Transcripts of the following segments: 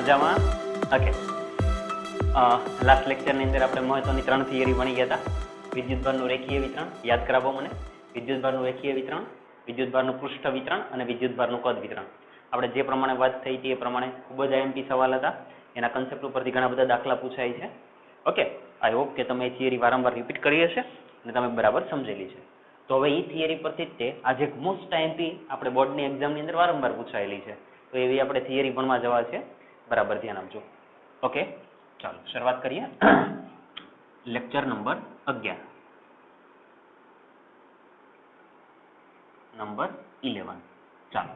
મજામાં? Okay, last લેક્ચરની અંદર આપણે મહત્વની 3 થિયરી ભણી ગયા હતા. વિદ્યુતભારનું રેખીય વિતરણ યાદ કરાવો મને. વિદ્યુતભારનું રેખીય વિતરણ, વિદ્યુતભારનું પૃષ્ઠ વિતરણ અને વિદ્યુતભારનું કદ વિતરણ. આપણે જે પ્રમાણે વાત થઈ હતી એ પ્રમાણે ખૂબ જ આઈએમપી સવાલ હતા. એના કન્સેપ્ટ ઉપરથી ઘણા બધા દાખલા પૂછાય છે. ઓકે, આઈ હોપ કે તમે એ થિયરી વારંવાર રિપીટ કરી હશે અને તમે બરાબર સમજેલી છે. તો હવે એ થિયરી પરથી જ તે આજે મોસ્ટ આઈએમપી આપણે બોર્ડની એક્ઝામની અંદર વારંવાર પૂછાયેલી છે. તો એવી આપણે થિયરી ભણવા જવા છે. બરાબર ધ્યાન આપજો. ઓકે, ચાલો શરૂઆત કરીએ. Lecture number 11 number 11. ચાલો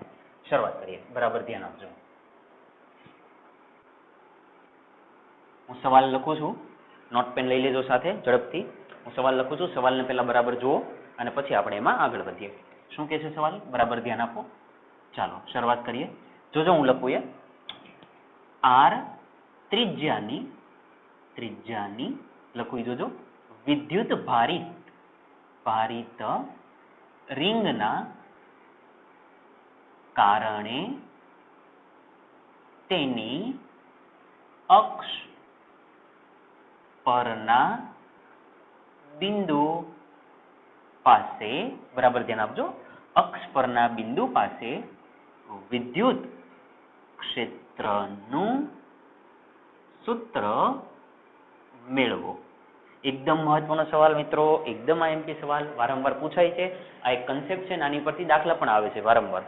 શરૂઆત કરીએ. બરાબર ધ્યાન આપજો. હું સવાલ લખું છું, નોટ પેન લઈ લેજો સાથે ઝડપથી. હું સવાલ લખું છું, સવાલને પહેલા બરાબર જુઓ અને પછી આપણે એમાં આગળ વધીએ. શું કહે છે સવાલ? બરાબર ધ્યાન આપો. ચાલો શરૂઆત કરીએ. જોજો હું લખું એ આર ત્રિજ્યાની લખું જોજો વિદ્યુત ભારિત રિંગના કારણે તેની અક્ષ પરના બિંદુ પાસે, બરાબર ધ્યાન આપજો, અક્ષ પરના બિંદુ પાસે વિદ્યુત ક્ષેત્રનું સૂત્ર મેળવો. એકદમ મહત્વનો સવાલ મિત્રો, એકદમ આઈએમપી સવાલ, વારંવાર પૂછાય છે. આ એક કન્સેપ્ટ છે, નાની પરથી દાખલા પણ આવે છે વારંવાર.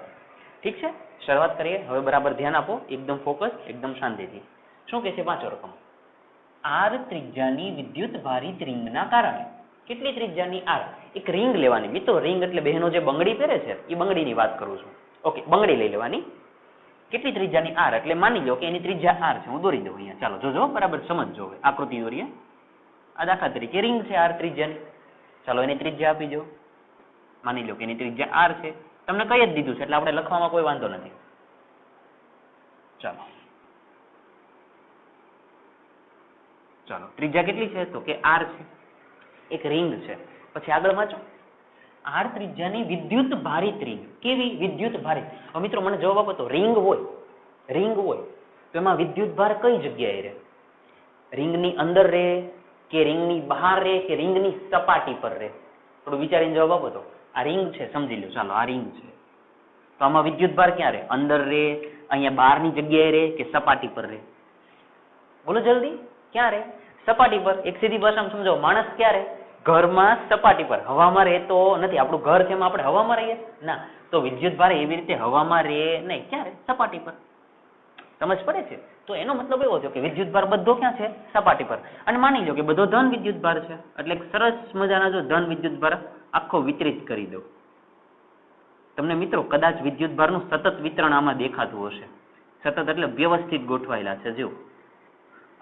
ઠીક છે, શરૂઆત કરીએ. હવે બરાબર ધ્યાન આપો, એકદમ ફોકસ, એકદમ શાંતિથી. શું કહે છે? 5 રકમ. આર ત્રિજ્યાની વિદ્યુત ભારિત રિંગના કારણે. કેટલી ત્રિજ્યાની? આર. એક રિંગ લેવાની મિત્રો. રિંગ એટલે બહેનો જે બંગડી પહેરે છે એ બંગડીની વાત કરું છું. ઓકે, બંગડી લઈ લેવાની. કેટલી ત્રિજ્યાની? આર. એટલે માની લો કે એની ત્રિજ્યા આર છે. હું દોરી દઉં અહીંયા. ચાલો જોજો, બરાબર સમજજો. હવે આકૃતિ દોરીએ. આ દાખલા તરીકે રિંગ છે આર ત્રિજ્યાની. ચાલો એની ત્રિજ્યા આપી દો. માની લો કે એની ત્રિજ્યા આર છે. તમને કહી જ દીધું છે એટલે આપણે લખવામાં કોઈ વાંધો નથી. ચાલો ત્રિજ્યા કેટલી છે? તો કે આર છે. એક રિંગ છે. પછી આગળ વાંચો. આર ત્રિજ્યાની વિદ્યુત ભારિત રિંગ. કેવી? વિદ્યુત ભારિત. હવે મિત્રો મને જવાબ આપો તો રિંગ હોય તો એમાં વિદ્યુત ભાર કઈ જગ્યાએ રહે? રિંગની અંદર રહે કે રિંગની બહાર રહે કે રિંગની સપાટી પર રહે? થોડું વિચારીને જવાબ આપો તો. આ રિંગ છે, સમજી લો. ચાલો આ રિંગ છે તો આમાં વિદ્યુત ભાર ક્યાં રહે? અંદર રહે, અહીંયા બહારની જગ્યાએ રહે કે સપાટી પર રહે? બોલો જલ્દી. ક્યાં રહે? સપાટી પર. એક સીધી ભાષામાં સમજાવો. માણસ ક્યાં રહે? ઘરમાં સપાટી પર. હવામાં રહેતો નથી. આપણું ઘર છે એમાં આપણે હવામાં રહીએ ના. તો વિદ્યુત ભાર એવી રીતે હવામાં રહે નહીં. ક્યાં રહે? સપાટી પર. સમજ પડે છે? તો એનો મતલબ એવો છે કે વિદ્યુત ભાર બધો ક્યાં છે? સપાટી પર. અને માની લો કે બધો ધન વિદ્યુત ભાર છે એટલે સરસ મજાના જો ધન વિદ્યુત ભાર આખો વિતરિત કરી દો. તમને મિત્રો કદાચ વિદ્યુત ભારનું સતત વિતરણ આમાં દેખાતું હશે. સતત એટલે વ્યવસ્થિત ગોઠવાયેલા છે જો.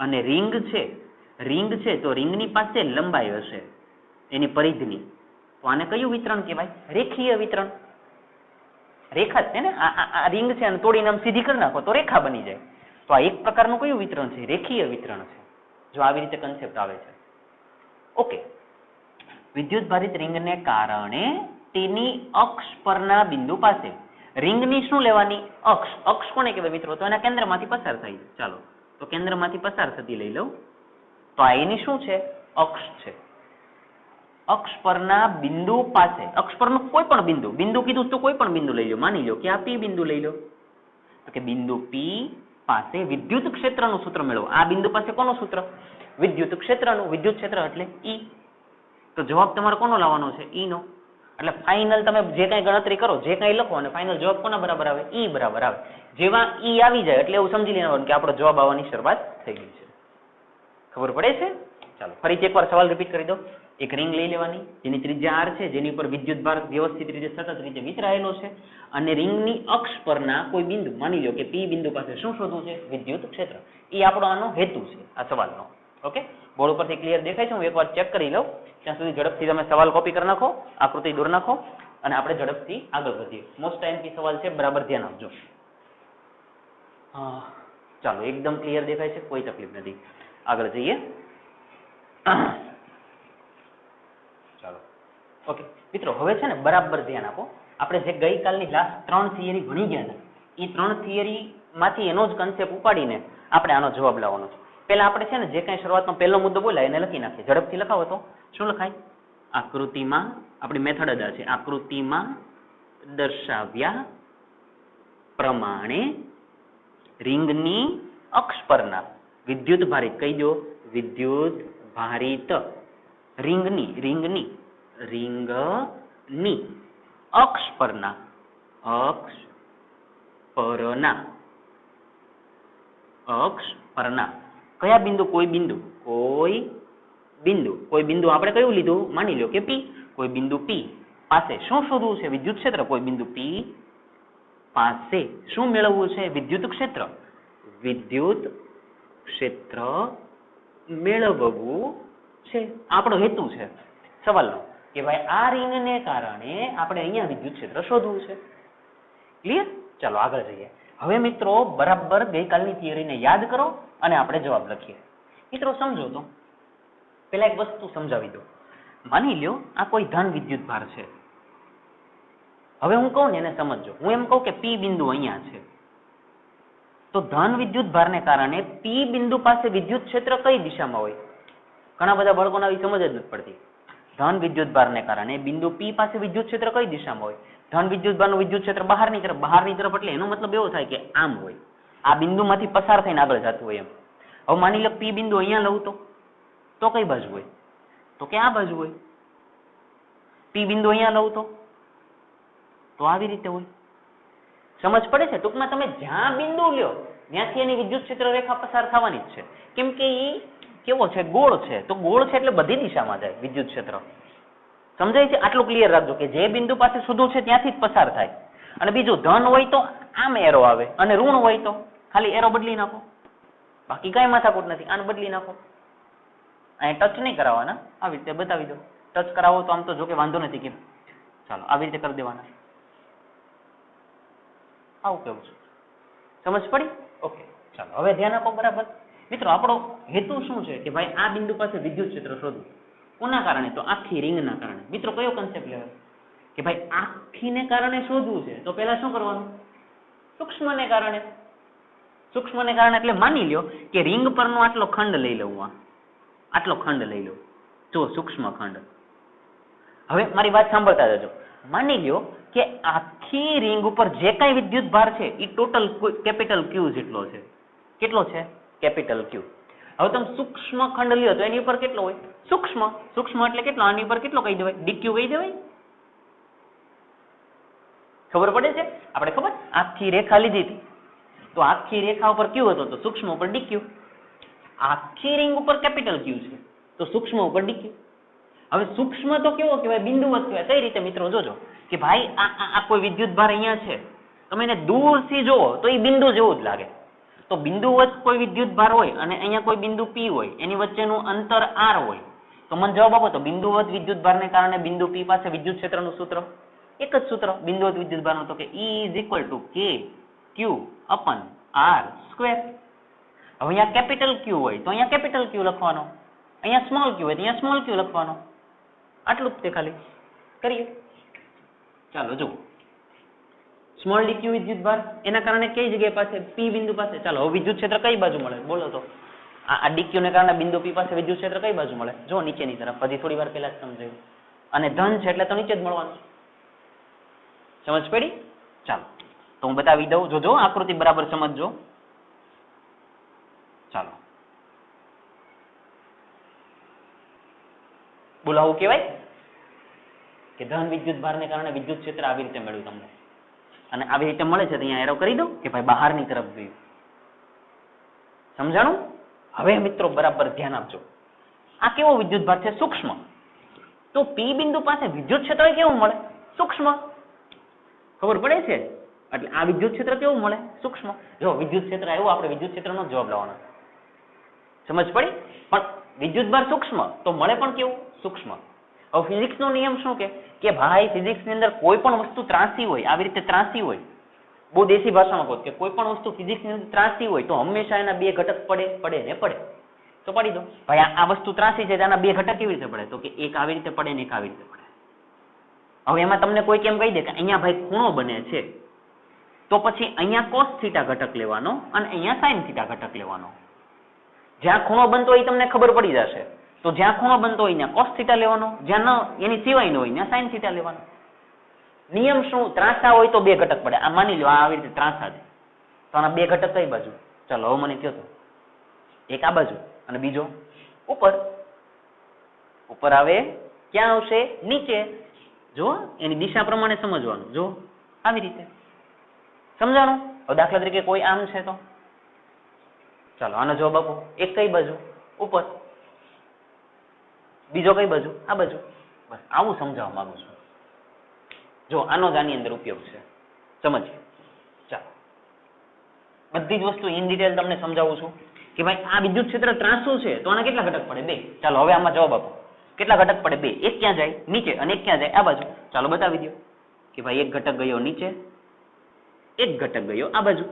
અને રિંગ છે તો રિંગની પાસે લંબાઈ હશે એની પરિધની. તો આને કયું વિતરણ કહેવાય? રેખીય વિતરણ. રેખા છે ને, આ રિંગ છે અને તોડીને આમ સીધી કરી નાખો તો રેખા બની જાય. તો આ એક પ્રકારનું કયું વિતરણ છે? રેખીય વિતરણ છે. જો આવી રીતે કન્સેપ્ટ આવે છે. ઓકે, વિદ્યુત ભારિત રિંગને કારણે તેની અક્ષ પરના બિંદુ પાસે. રિંગની શું લેવાની? અક્ષ. અક્ષ કોને કહેવાય મિત્રો? તો એના કેન્દ્રમાંથી પસાર થાય. ચાલો તો કેન્દ્રમાંથી પસાર થતી લઈ લઉં તો આ એની શું છે? અક્ષ છે. અક્ષ પરના બિંદુ પાસે. અક્ષ પરનું કોઈ પણ બિંદુ કીધું તો કોઈ પણ બિંદુ લઈ લો. માની લો કે આ પી બિંદુ લઈ લો તો કે બિંદુ પી પાસે વિદ્યુત ક્ષેત્રનું સૂત્ર મેળવો. આ બિંદુ પાસે કોનું સૂત્ર? વિદ્યુત ક્ષેત્રનું. વિદ્યુત ક્ષેત્ર એટલે ઈ. તો જવાબ તમારે કોનો લાવવાનો છે? ઈ નો. એટલે ફાઇનલ તમે જે કઈ ગણતરી કરો, જે કઈ લખો અને ફાઇનલ જવાબ કોના બરાબર આવે? ઈ બરાબર આવે. જેવા ઈ આવી જાય એટલે એવું સમજી લેવાનું કે આપણો જવાબ આવવાની શરૂઆત થઈ ગઈ છે. ખબર પડે છે? ચાલો ફરીથી એકવાર સવાલ રિપીટ કરી દો. એક રિંગ લઈ લેવાની જેની ત્રિજ્યા આર છે, જેની ઉપર વિદ્યુત ભાર વ્યવસ્થિત રીતે સતત રીતે વિતરાયેલો છે અને રિંગની અક્ષ પરના કોઈ બિંદુ, માની લો કે પી બિંદુ પાસે શું શોધવું છે? વિદ્યુત ક્ષેત્ર. એ આપણો આનો હેતુ છે આ સવાલનો. ઓકે, બોર્ડ ઉપરથી ક્લિયર દેખાય છે? હું એકવાર ચેક કરી લઉં. ત્યાં સુધી ઝડપથી તમે સવાલ કોપી કરી નાખો, આકૃતિ દોર નાખો અને આપણે ઝડપથી આગળ વધીએ. મોસ્ટ આઈએમપી સવાલ છે, બરાબર ધ્યાન આપજો. ચાલો એકદમ ક્લિયર દેખાય છે, કોઈ તકલીફ નથી. આગળ જઈએ. ચાલો ઓકે મિત્રો, હવે છે ને બરાબર ધ્યાન આપો. આપણે જે ગઈકાલની લાસ્ટ 3 થિયરી ભણી ગયા હતા એ 3 થિયરી માંથી એનો જ કન્સેપ્ટ ઉપાડીને આપણે આનો જવાબ લાવવાનો છે. પહેલા આપણે છે ને જે કાંઈ શરૂઆતનો પહેલો મુદ્દો બોલાય એને લખી નાખીએ. ઝડપથી લખાવો તો શું લખાય? આકૃતિમાં, આપણી મેથડ જ આ છે, આકૃતિમાં દર્શાવ્યા પ્રમાણે રિંગની અક્ષ પરના વિદ્યુત ભારિત, કહી દો, વિદ્યુત ભારિત રિંગની અક્ષ પરના કયા બિંદુ? કોઈ બિંદુ આપણે કયું લીધું? માની લો કે પી. કોઈ બિંદુ પી પાસે શું શોધવું છે? વિદ્યુત ક્ષેત્ર. કોઈ બિંદુ પી પાસે શું મેળવવું છે? વિદ્યુત ક્ષેત્ર. વિદ્યુત ક્ષેત્ર મેળવવું છે આપણો હેતુ છે સવાલનો, કે ભાઈ આ રિંગને કારણે આપણે અહીંયા વિદ્યુત ક્ષેત્ર શોધવું છે. ક્લિયર? ચાલો આગળ જઈએ. હવે મિત્રો બરાબર ગઈકાલની થિયરીને યાદ કરો અને આપણે જવાબ લખીએ. મિત્રો સમજો તો પેલા એક વસ્તુ સમજાવી દો. માની લ્યો આ કોઈ ધન વિદ્યુત ભાર છે. હવે હું કહું ને એને સમજજો. હું એમ કહું કે પી બિંદુ અહીંયા છે, તો ધન વિદ્યુત ભારને કારણે પી બિંદુ પાસે વિદ્યુત ક્ષેત્ર કઈ દિશામાં હોય? ઘણા બધા બાળકોને આવી સમજ જ નથી પડતી. ધન વિદ્યુત ભારને કારણે બિંદુ પી પાસે વિદ્યુત ક્ષેત્ર કઈ દિશામાં હોય? ધન વિદ્યુત ભારનું વિદ્યુત ક્ષેત્ર બહારની તરફ, એટલે એનો મતલબ એવો થાય કે આમ હોય, આ બિંદુમાંથી પસાર થઈને આગળ જતું હોય એમ. હવે માની લો પી બિંદુ અહીંયા લઉં તો કઈ બાજુ હોય? તો કે આ બાજુ હોય. પી બિંદુ અહીંયા લઉં તો આવી રીતે હોય. સમજ પડે છે? ટૂંકમાં તમે જ્યાં બિંદુ લ્યો ત્યાંથી એની વિદ્યુત ક્ષેત્ર રેખા પસાર થવાની જ છે. કેમ કે એ કેવો છે? ગોળ છે. તો ગોળ છે એટલે બધી દિશામાં જાય વિદ્યુત ક્ષેત્ર. સમજાય છે? આટલું ક્લિયર રાખજો કે જે બિંદુ પાસે શોધવું છે ત્યાંથી જ પસાર થાય. અને બીજું ધન હોય તો આમ એરો આવે, અને ઋણ હોય તો ખાલી એરો બદલી નાખો, બાકી કઈ માથાકૂટ નથી. આને બદલી નાખો, અહીં ટચ નહીં કરાવવાના, આવી રીતે બતાવી દો. ટચ કરાવો તો આમ તો જો કે વાંધો નથી, કેમ? ચાલો આવી રીતે કરી દેવાના. આવું કેવું છે? સમજ પડી? ઓકે, ચાલો હવે ધ્યાન આપો. બરાબર મિત્રો, આપણો હેતુ શું છે? કે ભાઈ આ બિંદુ પાસે વિદ્યુત ક્ષેત્ર શોધવું. કોના કારણે? તો આખી રિંગના કારણે. મિત્રો કયો કન્સેપ્ટ લેવાય? કે ભાઈ આખીને કારણે શોધવું છે તો પહેલા શું કરવાનું? સૂક્ષ્મને કારણે. સૂક્ષ્મને કારણે એટલે માની લ્યો કે રિંગ પરનો આટલો ખંડ લઈ લઉં, આટલો ખંડ લઈ લઉં, જો સૂક્ષ્મ ખંડ. હવે મારી વાત સાંભળતા જજો. માની લ્યો કે આખી રિંગ ઉપર જે કાંઈ વિદ્યુત ભાર છે એ ટોટલ કેપિટલ ક્યુ જેટલો છે. કેટલો છે? કેપિટલ ક્યુ. હવે તમે સૂક્ષ્મ ખંડ લ્યો તો એની ઉપર કેટલો હોય? સૂક્ષ્મ. સૂક્ષ્મ એટલે કેટલો? આની ઉપર કેટલો કહી દેવાય? ડીક્યુ કહી દેવાય. ખબર પડે છે? આપણે ખબર આખી રેખા લીધી હતી તો આખી રેખા ઉપર ક્યુ હતો તો સૂક્ષ્મ ઉપર ડીક્યુ. આખી રિંગ ઉપર કેપિટલ ક્યુ છે તો સૂક્ષ્મ ઉપર ડીક્યુ. હવે સૂક્ષ્મ તો કેવો કહેવાય? બિંદુવત કહેવાય. કઈ રીતે મિત્રો? જોજો કે ભાઈ આ કોઈ વિદ્યુત ભાર અહીંયા છે, તમે એને દૂરથી જોવો તો એ બિંદુ જેવું જ લાગે. તો બિંદુવત કોઈ વિદ્યુત ભાર હોય અને અહીંયા કોઈ બિંદુ પી હોય, એની વચ્ચેનું અંતર આર હોય, તો મને જવાબ આપો તો બિંદુવત વિદ્યુત ભારને કારણે બિંદુ પી પાસે વિદ્યુત ક્ષેત્રનું સૂત્ર એક જ સૂત્ર બિંદુવત વિદ્યુત ભારનું, તો કે E = KQ/R². હવે અહીંયા કેપિટલ ક્યુ હોય તો અહીંયા કેપિટલ ક્યુ લખવાનો, અહીંયા સ્મોલ ક્યુ હોય તો અહીંયા સ્મોલ ક્યુ લખવાનો. આટલું જ તે ખાલી કરીએ. ચાલો જુઓ, સ્મોલ ડીક્યુ વિદ્યુત ભાર એના કારણે કઈ જગ્યાએ પાસે? પી બિંદુ પાસે. ચાલો હવે વિદ્યુત ક્ષેત્ર કઈ બાજુ મળે? બોલો તો. આ ડીક્યુ ને કારણે બિંદુ પી પાસે વિદ્યુત ક્ષેત્ર કઈ બાજુ મળે? જો નીચેની તરફ. હજી થોડી વાર પહેલા જ સમજાયું. અને ધન છે એટલે તો નીચે જ મળવાનું. સમજ પડી? ચાલો તો હું બતાવી દઉં. જોજો આકૃતિ બરાબર સમજજો. ચાલો બોલાવું કહેવાય કે ધન વિદ્યુત ભારને કારણે વિદ્યુત ક્ષેત્ર આવી રીતે મળ્યું તમને, અને આવી રીતે મળે છે તો અહીંયા એરો કરી દો કે ભાઈ બહારની તરફ ગયું. સમજાણું? હવે મિત્રો બરાબર ધ્યાન આપજો. આ કેવો વિદ્યુત ભાર છે? સૂક્ષ્મ. તો પી બિંદુ પાસે વિદ્યુત ક્ષેત્ર કેવું મળે? સૂક્ષ્મ. ખબર પડે છે? એટલે આ વિદ્યુત ક્ષેત્ર કેવું મળે? સૂક્ષ્મ. જો વિદ્યુત ક્ષેત્ર આવ્યું, આપણે વિદ્યુત ક્ષેત્રનો જવાબ લાવવાનો. સમજ પડી? પણ વિદ્યુત ભાર સૂક્ષ્મ તો મળે પણ કેવું? સૂક્ષ્મ. હવે ફિઝિક્સનો નિયમ શું કે ભાઈ ફિઝિક્સની અંદર કોઈ પણ વસ્તુ ત્રાંસી હોય, આવી રીતે ત્રાંસી હોય, બહુ દેશી ભાષામાં કહો કે કોઈ પણ વસ્તુ ફિઝિક્સની અંદર ત્રાંસી હોય તો હંમેશા એના બે ઘટક પડે ને પડે. તો પાડી દો ભાઈ આ વસ્તુ ત્રાંસી છે, તેના બે ઘટક કેવી રીતે પડે? તો કે એક આવી રીતે પડે ને એક આવી રીતે પડે. હવે એમાં તમને કોઈ કેમ કહી દે કે અહીંયા ભાઈ ખૂણો બને છે, તો પછી અહીંયા cos થીટા ઘટક લેવાનો અને અહીંયા sin થીટા ઘટક લેવાનો. જ્યાં ખૂણો બનતો હોય તમને ખબર પડી જશે. તો જ્યાં ખૂણો બનતો હોય ત્યાં cos થીટા લેવાનો, જ્યાં ન એની સિવાય ન હોય ત્યાં sin થીટા લેવાનો. નિયમ શું? ત્રાંસા હોય તો બે ઘટક પડે. આ માની લો આ આવી રીતે ત્રાંસા છે, તો આના બે ઘટક કઈ બાજુ? ચાલો હવે મને કહો તો. એક આ બાજુ અને બીજો ઉપર. ઉપર આવે ક્યાં આવશે? નીચે. જો એની દિશા પ્રમાણે સમજવાનું. જો આવી રીતે સમજાણું? હવે દાખલા તરીકે કોઈ આમ છે તો ચાલો આનો જવાબ આપો. એક કઈ બાજુ? ઉપર. બીજો કઈ બાજુ? આ બાજુ. બસ આવું સમજાવવા માંગુ છું. જો આનો જ આની અંદર ઉપયોગ છે, સમજીએ. ચાલો બધી જ વસ્તુ ઇન ડિટેલ તમને સમજાવું છું કે ભાઈ આ વિદ્યુત ક્ષેત્ર ત્રાંસુ છે તો આના કેટલા ઘટક પડે? બે. ચાલો હવે આમાં જવાબ આપો. કેટલા ઘટક પડે? બે. એક ક્યાં જાય? નીચે. અને એક ક્યાં જાય? આ બાજુ. ચાલો બતાવી દો કે ભાઈ એક ઘટક ગયો નીચે, એક ઘટક ગયો આ બાજુ.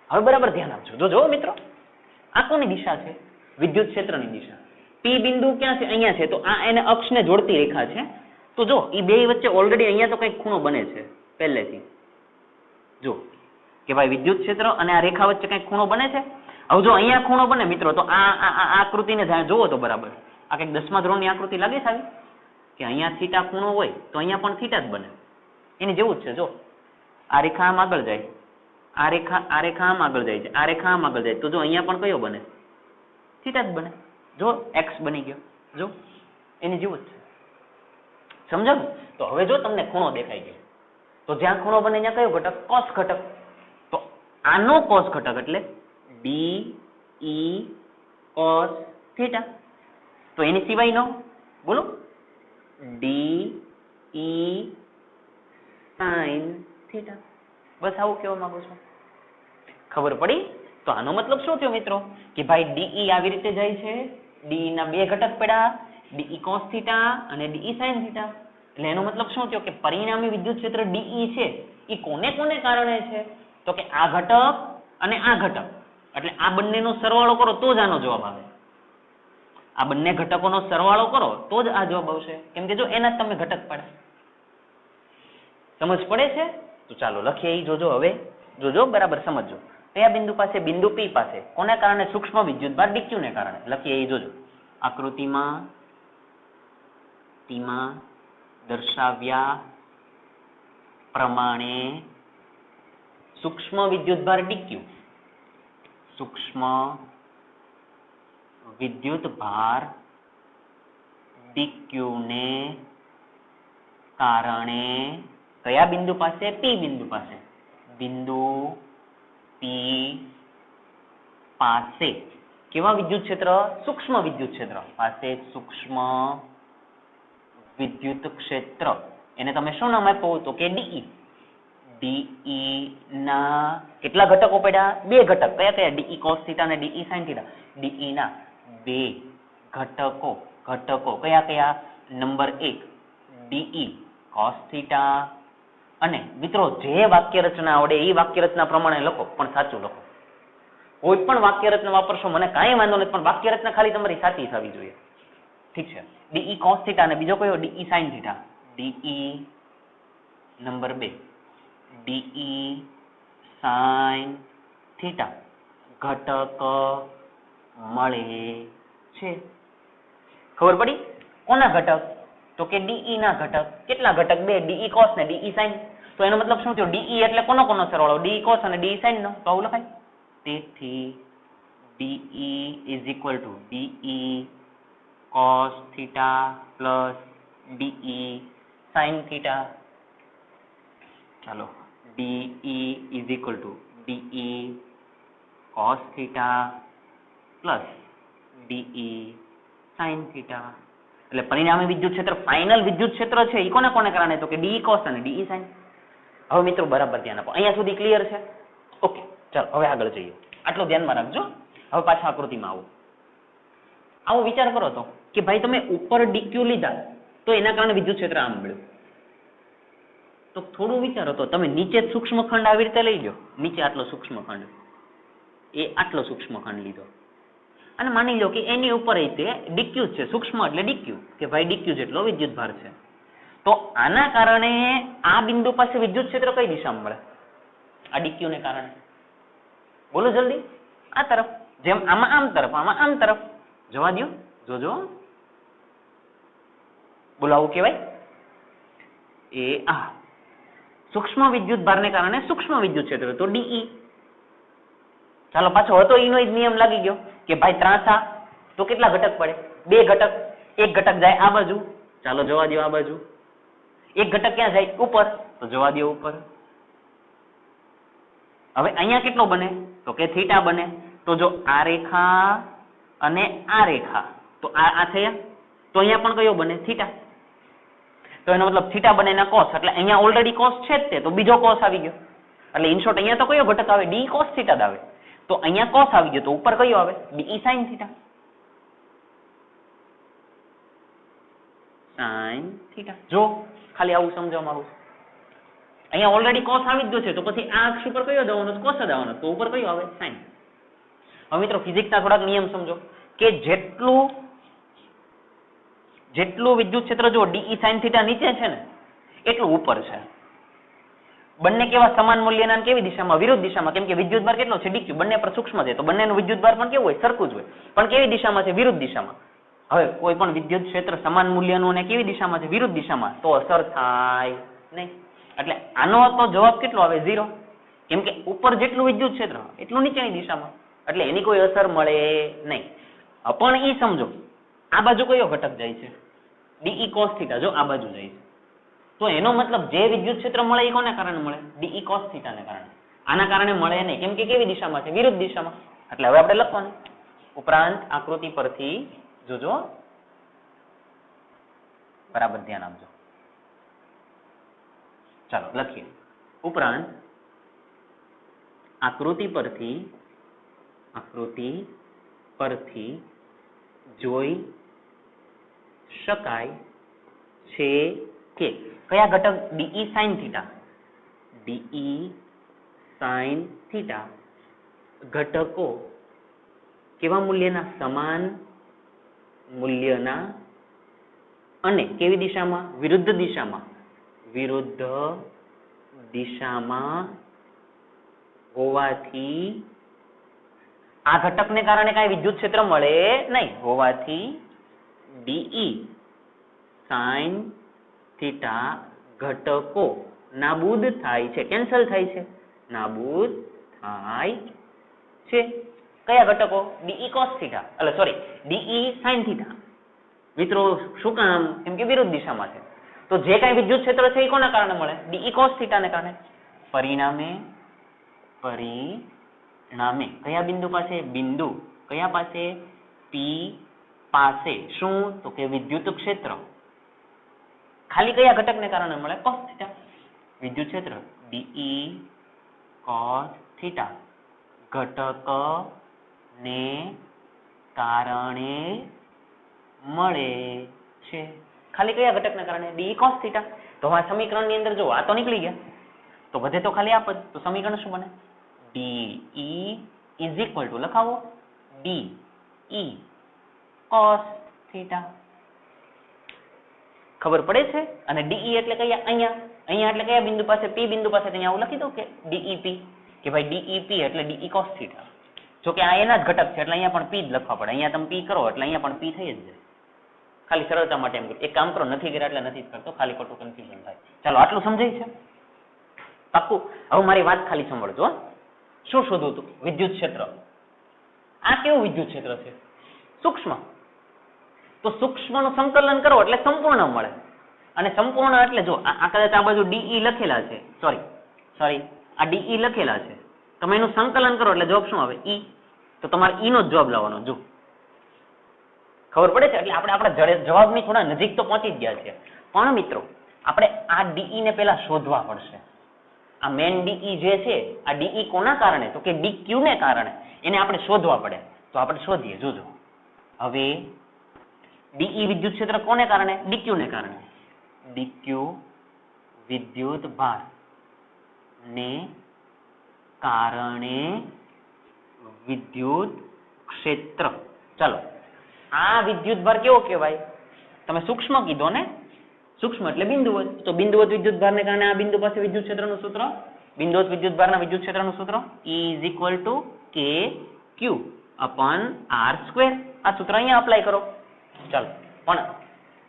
હવે બરાબર ધ્યાન આપજો. જો મિત્રો, આ કોની દિશા છે? વિદ્યુત ક્ષેત્રની દિશા. પી બિંદુ ક્યાં છે? અહીંયા છે. તો આ એને અક્ષને જોડતી રેખા છે. તો જો એ બે વચ્ચે ઓલરેડી અહીંયા તો કંઈક ખૂણો બને છે પહેલેથી. જો કે ભાઈ વિદ્યુત ક્ષેત્ર અને આ રેખા વચ્ચે કંઈક ખૂણો બને છે. હવે જો અહીંયા ખૂણો બને મિત્રો, તો આ આકૃતિને જોવો તો બરાબર આ કંઈક 10મા ધોરણની આકૃતિ લાગે છે આવી કે અહીંયા થીટા ખૂણો હોય તો અહીંયા પણ થીટા જ બને. એની જેવું જ છે. જો આ રેખા આમ આગળ જાય, આ રેખા આમ આગળ જાય છે, આ રેખા આમ આગળ જાય, તો જો અહીંયા પણ કયો બને? થીટા જ બને. જો x બની ગયો. જો એની જેવું જ છે. સમજાયું? તો હવે જો તમને ખૂણો દેખાઈ ગયો, તો જ્યાં ખૂણો બને ત્યાં કયો ઘટક? cos ઘટક. તો આનો cos ઘટક એટલે DE cos થીટા. તો એની સિવાયનો બોલો DE sin થીટા. બસ આવું કહેવા માંગુ છું. ખબર પડી? તો આનો મતલબ શું થયો મિત્રો કે ભાઈ DE આવી રીતે જાય છે, DE ના બે ઘટક પડ્યા, DE cos થીટા અને DE sin થીટા. એટલે એનો મતલબ શું થયો કે પરિણામી વિદ્યુત ક્ષેત્ર DE છે એ કોને કોને કારણે છે? તો કે આ ઘટક અને આ ઘટક. એટલે આ બંનેનો સરવાળો કરો તો જ આનો જવાબ આવે. આ બંને ઘટકોનો સરવાળો કરો તો જ આ જવાબ આવશે. કેમ કે જો એના જ તમે ઘટક પડે. સમજ પડે છે? તો ચાલો લખીએ. એ જોજો. હવે જોજો બરાબર સમજજો. કયા બિંદુ પાસે? બિંદુ P પાસે. કોને કારણે? સૂક્ષ્મ વિદ્યુતભાર DQ ને કારણે. લખીએ. એ જોજો આકૃતિમાં ટીમાં દર્શાવ્યા પ્રમાણે સૂક્ષ્મ વિદ્યુતભાર DQ, સૂક્ષ્મ વિદ્યુતભાર DQ ને કારણે કયા બિંદુ પાસે? P બિંદુ પાસે. બિંદુ P પાસે કેવા વિદ્યુત ક્ષેત્ર? સૂક્ષ્મ વિદ્યુત ક્ષેત્ર પાસે સૂક્ષ્મ વિદ્યુત ક્ષેત્ર. એને તમે શું નામ આપ્યું? તો કે DE. DE ના કેટલા ઘટકો પડ્યા? બે ઘટક. કયા કયા? DE cos થીટા અને DE sin થીટા. DE ના બે ઘટકો કયા કયા? Number 1 DE cos theta. અને મિત્રો જે વાક્ય રચના આવડે એ વાક્ય રચના પ્રમાણે લખો, પણ સાચું લખો. કોઈ પણ વાક્ય રચના વાપરશો મને કાંઈ વાંધો નથી, પણ વાક્ય રચના ખાલી તમારી સાચી થવી જોઈએ. ઠીક છે? DE cos થીટા અને બીજો કયો? DE sin theta. DE number 2 DE sin theta ઘટક મળે છે. ખબર પડી? કોના ઘટક? તો કે DE ના ઘટક. કેટલા ઘટક? બે. DE cos ને DE sin. તો એનો મતલબ શું થયો? DE એટલે કોનો સરવાળો? DE cos અને DE sin નો. તો આવું લખાય. તેથી DE is equal to DE cos theta plus DE sin theta. ચાલો DE is equal to DE cos theta plus DE sin theta. એટલે પરિણામી વિદ્યુત ક્ષેત્ર, ફાઇનલ વિદ્યુત ક્ષેત્ર છે એ કોને કોને કારણે? તો કે DE cos અને DE sin. હવે મિત્રો બરાબર ધ્યાન આપો. અહીંયા સુધી ક્લિયર છે? ઓકે. ચાલો હવે આગળ જઈએ. આટલું ધ્યાનમાં રાખજો. હવે પાછા આકૃતિમાં આવો વિચાર કરો તો કે ભાઈ તમે ઉપર DQ લીધા તો એના કારણે વિદ્યુત ક્ષેત્ર આમ મળ્યું. તો થોડું વિચારો તો તમે નીચે સૂક્ષ્મ ખંડ આવી રીતે લઈ લો. નીચે આટલો સૂક્ષ્મ ખંડ, એ આટલો સૂક્ષ્મ ખંડ લીધો અને માની લો કે એની ઉપર તે DQ છે. સૂક્ષ્મ એટલે DQ કે ભાઈ DQ જેટલો વિદ્યુત ભાર છે. તો આના કારણે આ બિંદુ પાસે વિદ્યુત ક્ષેત્ર કઈ દિશામાં મળે? આ ડીક્યુ ને કારણે. બોલો જલ્દી. આ તરફ જેમ આમાં આમ તરફ, આમાં આમ તરફ. જવા દો, જોજો. બોલો આવું કહેવાય. એ આ સૂક્ષ્મ વિદ્યુત ભારને કારણે સૂક્ષ્મ વિદ્યુત ક્ષેત્ર તો ડીઈ. ચાલો પાછો હતો ઈનો જ નિયમ લાગી ગયો કે ભાઈ ત્રાંસા તો કેટલા ઘટક પડે? 2 ઘટક. એક ઘટક જાય આ બાજુ, ચાલો જવા દો આ બાજુ. એક ઘટક ક્યાં જાય? ઉપર, તો જવા દો ઉપર. હવે અહીંયા કેટલો બને? તો કે થીટા બને. તો જો આ રેખા અને આ રેખા, તો આ થયા, તો અહીંયા પણ કયો બને? થીટા. તો એનો મતલબ થીટા બને એના કોસ, એટલે અહીંયા ઓલરેડી કોસ છે જ તે, તો બીજો કોસ આવી ગયો. એટલે ઇન શોર્ટ અહીંયા તો કયો ઘટક આવે? ડી કોસ થીટા જ આવે. તો અહીંયા કોસ આવી ગયો, તો ઉપર કયો આવે? D sine theta. Sine theta. જો ખાલી આવું સમજવા માંગુ છું. અહીંયા ઓલરેડી કોસ આવી જ ગયો છે, તો પછી આ અક્ષ ઉપર કયો જવાનો? કોસ જ આવવાનો. તો ઉપર કયો આવે? સાઇન. હવે મિત્રો ફિઝિક્સના થોડાક નિયમ સમજો કે જેટલું વિદ્યુત ક્ષેત્ર જો ડીઈ સાઇન થીટા નીચે છે ને એટલું ઉપર છે. બંને કેવા? સમાન મૂલ્યના. કેવી દિશામાં? વિરુદ્ધ દિશામાં. કેમ કે વિદ્યુત ભાર કેટલો છે? ડીક્યુ. બંને પર સૂક્ષ્મ છે, તો બંનેનું વિદ્યુત ભાર પણ કેવું હોય? સરખું જ હોય. પણ કેવી દિશામાં છે? વિરુદ્ધ દિશામાં. હવે કોઈ પણ વિદ્યુત ક્ષેત્ર સમાન મૂલ્યનું અને કેવી દિશામાં છે? વિરુદ્ધ દિશામાં, તો અસર થાય નહીં. એટલે આનો તો જવાબ કેટલો આવે? 0. કેમ કે ઉપર જેટલું વિદ્યુત ક્ષેત્ર એટલું નીચેની દિશામાં, એટલે એની કોઈ અસર મળે નહીં. પણ એ સમજો આ બાજુ કયો ઘટક જાય છે? DE cos theta. જો આ બાજુ જાય છે, તો એનો મતલબ જે વિદ્યુત ક્ષેત્ર મળે એ કોને કારણે મળે? ડીઈ કોસ થીટાને કારણે. આના કારણે મળે નહીં. કેમ કે કેવી દિશામાં છે? વિરુદ્ધ દિશામાં. એટલે હવે આપણે લખવાનું. ઉપરાંત આકૃતિ પરથી જોજો, બરાબર ધ્યાન આપજો. ચાલો લખીએ. ઉપરાંત આકૃતિ પરથી જોઈ શકાય છે કે કયા ઘટક? DE sine theta. DE sine theta ઘટકો કેવા મૂલ્યના? સમાન મૂલ્યના અને કેવી દિશામાં? વિરુદ્ધ દિશામાં. વિરુદ્ધ દિશામાં હોવાથી આ ઘટકને કારણે કઈ વિદ્યુત ક્ષેત્ર મળે નહીં. હોવાથી ડીઈ સાઇન થીટા ઘટકો નાબૂદ થાય છે. કેન્સલ થાય છે. નાબૂદ થાય છે. કયા ઘટકો? ડીઈ કોસ થીટા, એટલે સોરી ડીઈ સાઇન થીટા. મિત્રો શું કામ? કેમ કે વિરુદ્ધ દિશામાં છે. તો જે કઈ વિદ્યુત ક્ષેત્ર છે એ કોના કારણે મળે? ડીઈ કોસ થીટાને કારણે. પરિણામે કયા બિંદુ પાસે? બિંદુ કયા પાસે? પી પાસે. શું? તો કે વિદ્યુત ક્ષેત્ર ખાલી કયા ઘટકને કારણે મળે? Cos theta. વિદ્યુત ક્ષેત્ર ડીઈ કોસ થીટા ઘટક ને કારણે મળે છે. ખાલી કયા ઘટકને કારણે? D cos theta. તો આ સમીકરણની અંદર જો આ તો નીકળી ગયા, તો વધે તો ખાલી આપ જ. તો સમીકરણ શું બને? ડીઈ ઇઝ ઇક્વલ ટુ, લખાવો, ડીઈ કોસ થીટા. ખબર પડે છે? અને ડીઈ એટલે કયા? અહીંયા એટલે કયા બિંદુ પાસે? પી બિંદુ પાસે. અહીંયા આવું લખી દઉં કે ડીઈપી, કે ભાઈ ડીઈપી એટલે ડીઈ કોસ થીટા. જો કે આ એના જ ઘટક છે એટલે અહીંયા પણ પી જ લખવા પડે. અહીંયા તમે પી કરો એટલે અહીંયા પણ પી થઈ જ જાય. ખાલી સરળતા માટે એમ કરું. એક કામ કરો, નથી કર્યા એટલે નથી જ કરતો, ખાલી ખોટું કન્ફ્યુઝન થાય. ચાલો આટલું સમજાય છે? પાક્કું? હવે મારી વાત ખાલી સાંભળજો. શું શોધવું હતું? વિદ્યુત ક્ષેત્ર. આ કેવું વિદ્યુત ક્ષેત્ર છે? સૂક્ષ્મ. તો સૂક્ષ્મનું સંકલન કરો એટલે સંપૂર્ણ મળે. અને સંપૂર્ણ એટલે જો આ કદાચ આ બાજુ ડીઈ લખેલા છે, સોરી આ ડીઈ લખેલા છે, તમે એનું સંકલન કરો એટલે જવાબ શું આવે? ઈ. તો તમારે ઈ નો જ જવાબ લાવવાનો. જો ખબર પડે છે? એટલે આપણે આપણા જવાબની થોડા નજીક તો પહોંચી જ ગયા છે. પણ મિત્રો આપણે આ ડીઈ ને પેલા શોધવા પડશે. આ મેન ડીઈ જે છે, આ ડીઈ કોના કારણે? તો કે ડીક્યુ ને કારણે. એને આપણે શોધવા પડે. તો આપણે શોધીએ. જોજો હવે ડીઈ વિદ્યુત ક્ષેત્ર કોને કારણે? ડીક્યુ ને કારણે. ડીક્યુ વિદ્યુત ભાર ને કારણે વિદ્યુત ક્ષેત્ર. ચાલો આ વિદ્યુત ભાર કેવો કહેવાય? તમે સૂક્ષ્મ કીધો ને? સૂક્ષ્મ એટલે બિંદુવત. તો બિંદુવત વિદ્યુત ભારને કારણે આ બિંદુ પાસે વિદ્યુત ક્ષેત્રનું સૂત્ર બિંદુવત વિદ્યુતભારના વિદ્યુત ક્ષેત્રનું સૂત્ર E = KQ upon R². આ સૂત્ર અહીંયા અપ્લાય કરો. ચાલો, પણ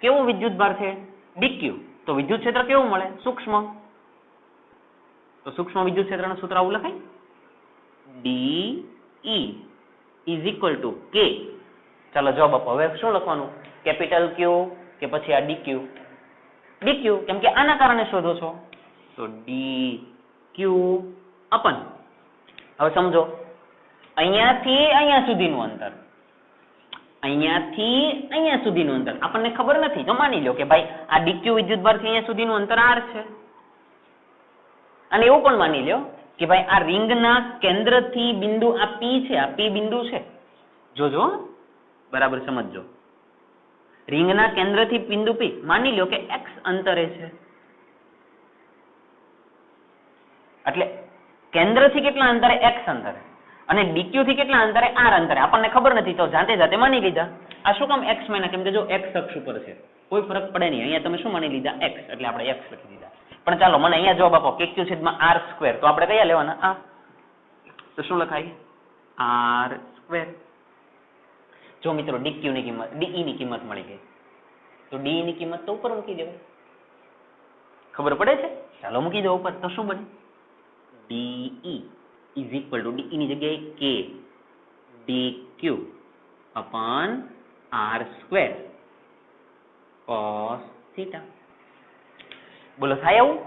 કેવું વિદ્યુતભાર છે? dq. તો વિદ્યુત ક્ષેત્ર કેવું મળે? સૂક્ષ્મ. તો સૂક્ષ્મ વિદ્યુત ક્ષેત્રનું સૂત્ર આવું લખાય, DE = K. ચાલો જવાબ આપો. હવે શું લખવાનું? કેપિટલ Q કે પછી આ dq? dq, કેમ કે આના કારણે શોધો છો, તો dq upon. હવે સમજો, અહીંયાથી અહીંયા સુધીનું અંતર, અહીંયાથી અહીંયા સુધીનું અંતર આપણને ખબર નથી, તો માની લો કે ભાઈ આ dq વિદ્યુતભારથી અહીંયા સુધીનું અંતર r છે. અને એવું પણ માની લો કે ભાઈ આ રિંગના કેન્દ્રથી બિંદુ આ P છે, આ P બિંદુ છે. જોજો બરાબર સમજજો. રિંગના કેન્દ્રથી બિંદુ P માની લો કે x અંતરે છે. એટલે કેન્દ્રથી કેટલા અંતરે? x અંતરે. અને dq થી કેટલા અંતરે? r અંતરે. આપણને ખબર નથી, તો જાતે માની લીધા. આ શું કામ x માન્યા? કેમ કે જો x અક્ષ ઉપર છે, કોઈ ફરક પડે નહીં. અહીંયા તમે શું માની લીધા? x, એટલે આપણે x લખી દીધા. પણ ચાલો મને અહીંયા જવાબ આપો, KQ/r². તો આપણે કયા લેવાના? આ. તો શું લખાય? r². જો મિત્રો dq ની કિંમત, de ની કિંમત મળી ગઈ, તો de ની કિંમત તો ઉપર મૂકી દેવાય. ખબર પડે છે? ચાલો મૂકી દો ઉપર. તો શું બને? de = de ની જગ્યાએ k dq upon r² cos θ. બોલો થાય આવું?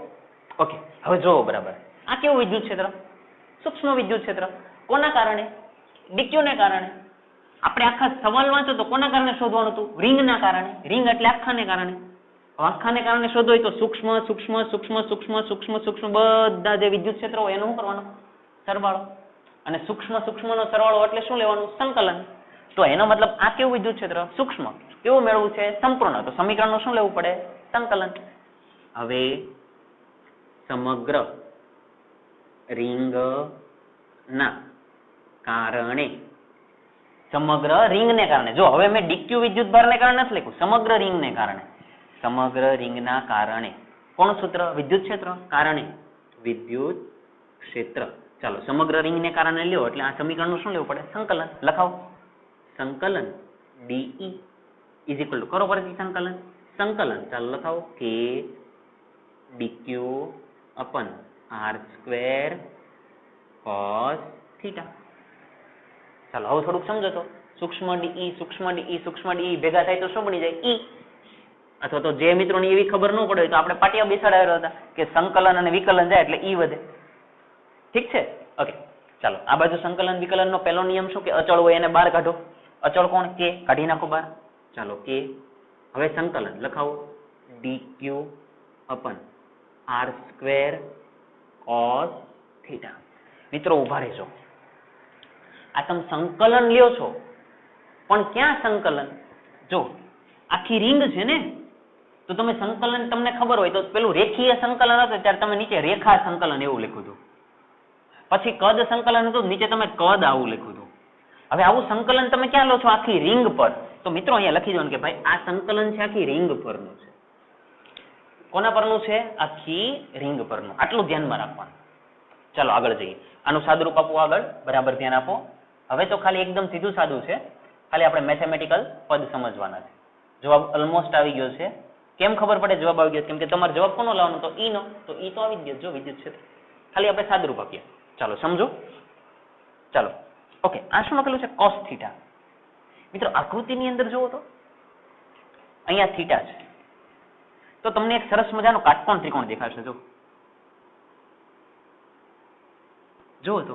ઓકે, હવે જોવો બરાબર. આ કેવું વિદ્યુત ક્ષેત્ર? સૂક્ષ્મ વિદ્યુત ક્ષેત્ર. કોના કારણે? dq ને કારણે. આપણે આખા સવાલ વાંચો તો કોના કારણે શોધવાનું હતું? રિંગના કારણે. રિંગ એટલે આખાને કારણે. આખાને કારણે શોધો હોય તો સૂક્ષ્મ સૂક્ષ્મ સૂક્ષ્મ સૂક્ષ્મ સૂક્ષ્મ સૂક્ષ્મ બધા જે વિદ્યુત ક્ષેત્ર હોય એનું શું કરવાનું? સરવાળો. અને સૂક્ષ્મ સૂક્ષ્મનો સરવાળો એટલે શું લેવાનું? સંકલન. તો એનો મતલબ આ કેવું વિદ્યુત ક્ષેત્ર? સૂક્ષ્મ. કેવું મેળવવું છે? સંપૂર્ણ. તો સમીકરણનું શું લેવું પડે? સંકલન. હવે સમગ્ર રિંગના કારણે, સમગ્ર રિંગને કારણે, જો હવે મેં dq વિદ્યુતભારને કારણે નથી લખ્યું, સમગ્ર રિંગને કારણે. સમગ્ર રિંગના કારણે કોણ સૂત્ર? વિદ્યુત ક્ષેત્ર. કારણે વિદ્યુત ક્ષેત્ર. ચાલો સમગ્ર રિંગને કારણે લ્યો એટલે આ સમીકરણનું શું લેવું પડે? સંકલન. લખાવો. સંકલન DE = કરો પરથી સંકલન. સંકલન ચાલો લખાવો, K dq upon r² cos θ. ચાલો હવે થોડુંક સમજો તો. સૂક્ષ્મ de સૂક્ષ્મ de સૂક્ષ્મ de ભેગા થાય તો શું બની જાય? E. અથવા તો જે મિત્રોને એવી ખબર ન પડે તો આપણે પાટિયા બેસાડાવ્યા હતા કે સંકલન અને વિકલન જાય એટલે E વધે. ઠીક છે? ઓકે, ચાલો આ બાજુ સંકલન વિકલનનો પહેલો નિયમ શું કે અચળ હોય એને બહાર કાઢો. અચળ કોણ? K. કાઢી નાખો બહાર. ચાલો K. હવે સંકલન લખાવો, dq upon r² cos θ. મિત્રો ઉભા રહેજો. આ તમે સંકલન લ્યો છો, પણ ક્યાં સંકલન? જો આખી રિંગ છે ને, તો તમે સંકલન તમને ખબર હોય તો પેલું રેખીય સંકલન હતું ત્યારે તમે નીચે રેખા સંકલન એવું લખ્યું હતું. પછી કદ સંકલન હતું, નીચે તમે કદ આવું લખ્યું હતું. હવે આવું સંકલન તમે ક્યાં લો છો? આખી રિંગ પર. તો મિત્રો અહીંયા લખી દો કે ભાઈ આ સંકલન છે આખી રિંગ પરનું છે. કોના પરનું છે? આખી રિંગ પરનું. આટલું ધ્યાનમાં રાખવાનું. ચાલો આગળ જઈએ. આનું સાદુરૂપ આપવું આગળ, બરાબર ધ્યાન આપો. હવે તો ખાલી એકદમ સીધું સાદું છે, ખાલી આપણે મેથેમેટિકલ પદ સમજવાના છે. જવાબ ઓલમોસ્ટ આવી ગયો છે. કેમ ખબર પડે જવાબ આવી ગયો? કેમ કે તમારે જવાબ કોનો લાવવાનો? તો E નો. તો E તો આવી ગયો જો વિદ્યુત ક્ષેત્ર. ખાલી આપણે સાદુરૂપ આપીએ. ચાલો સમજો. ચાલો ઓકે, આ શું લખેલું છે? cos θ. મિત્રો આકૃતિની અંદર જુઓ તો અહીંયા થીટા છે, તો તમને એક સરસ મજાનો કાટકોણ ત્રિકોણ દેખાશે. જુઓ તો,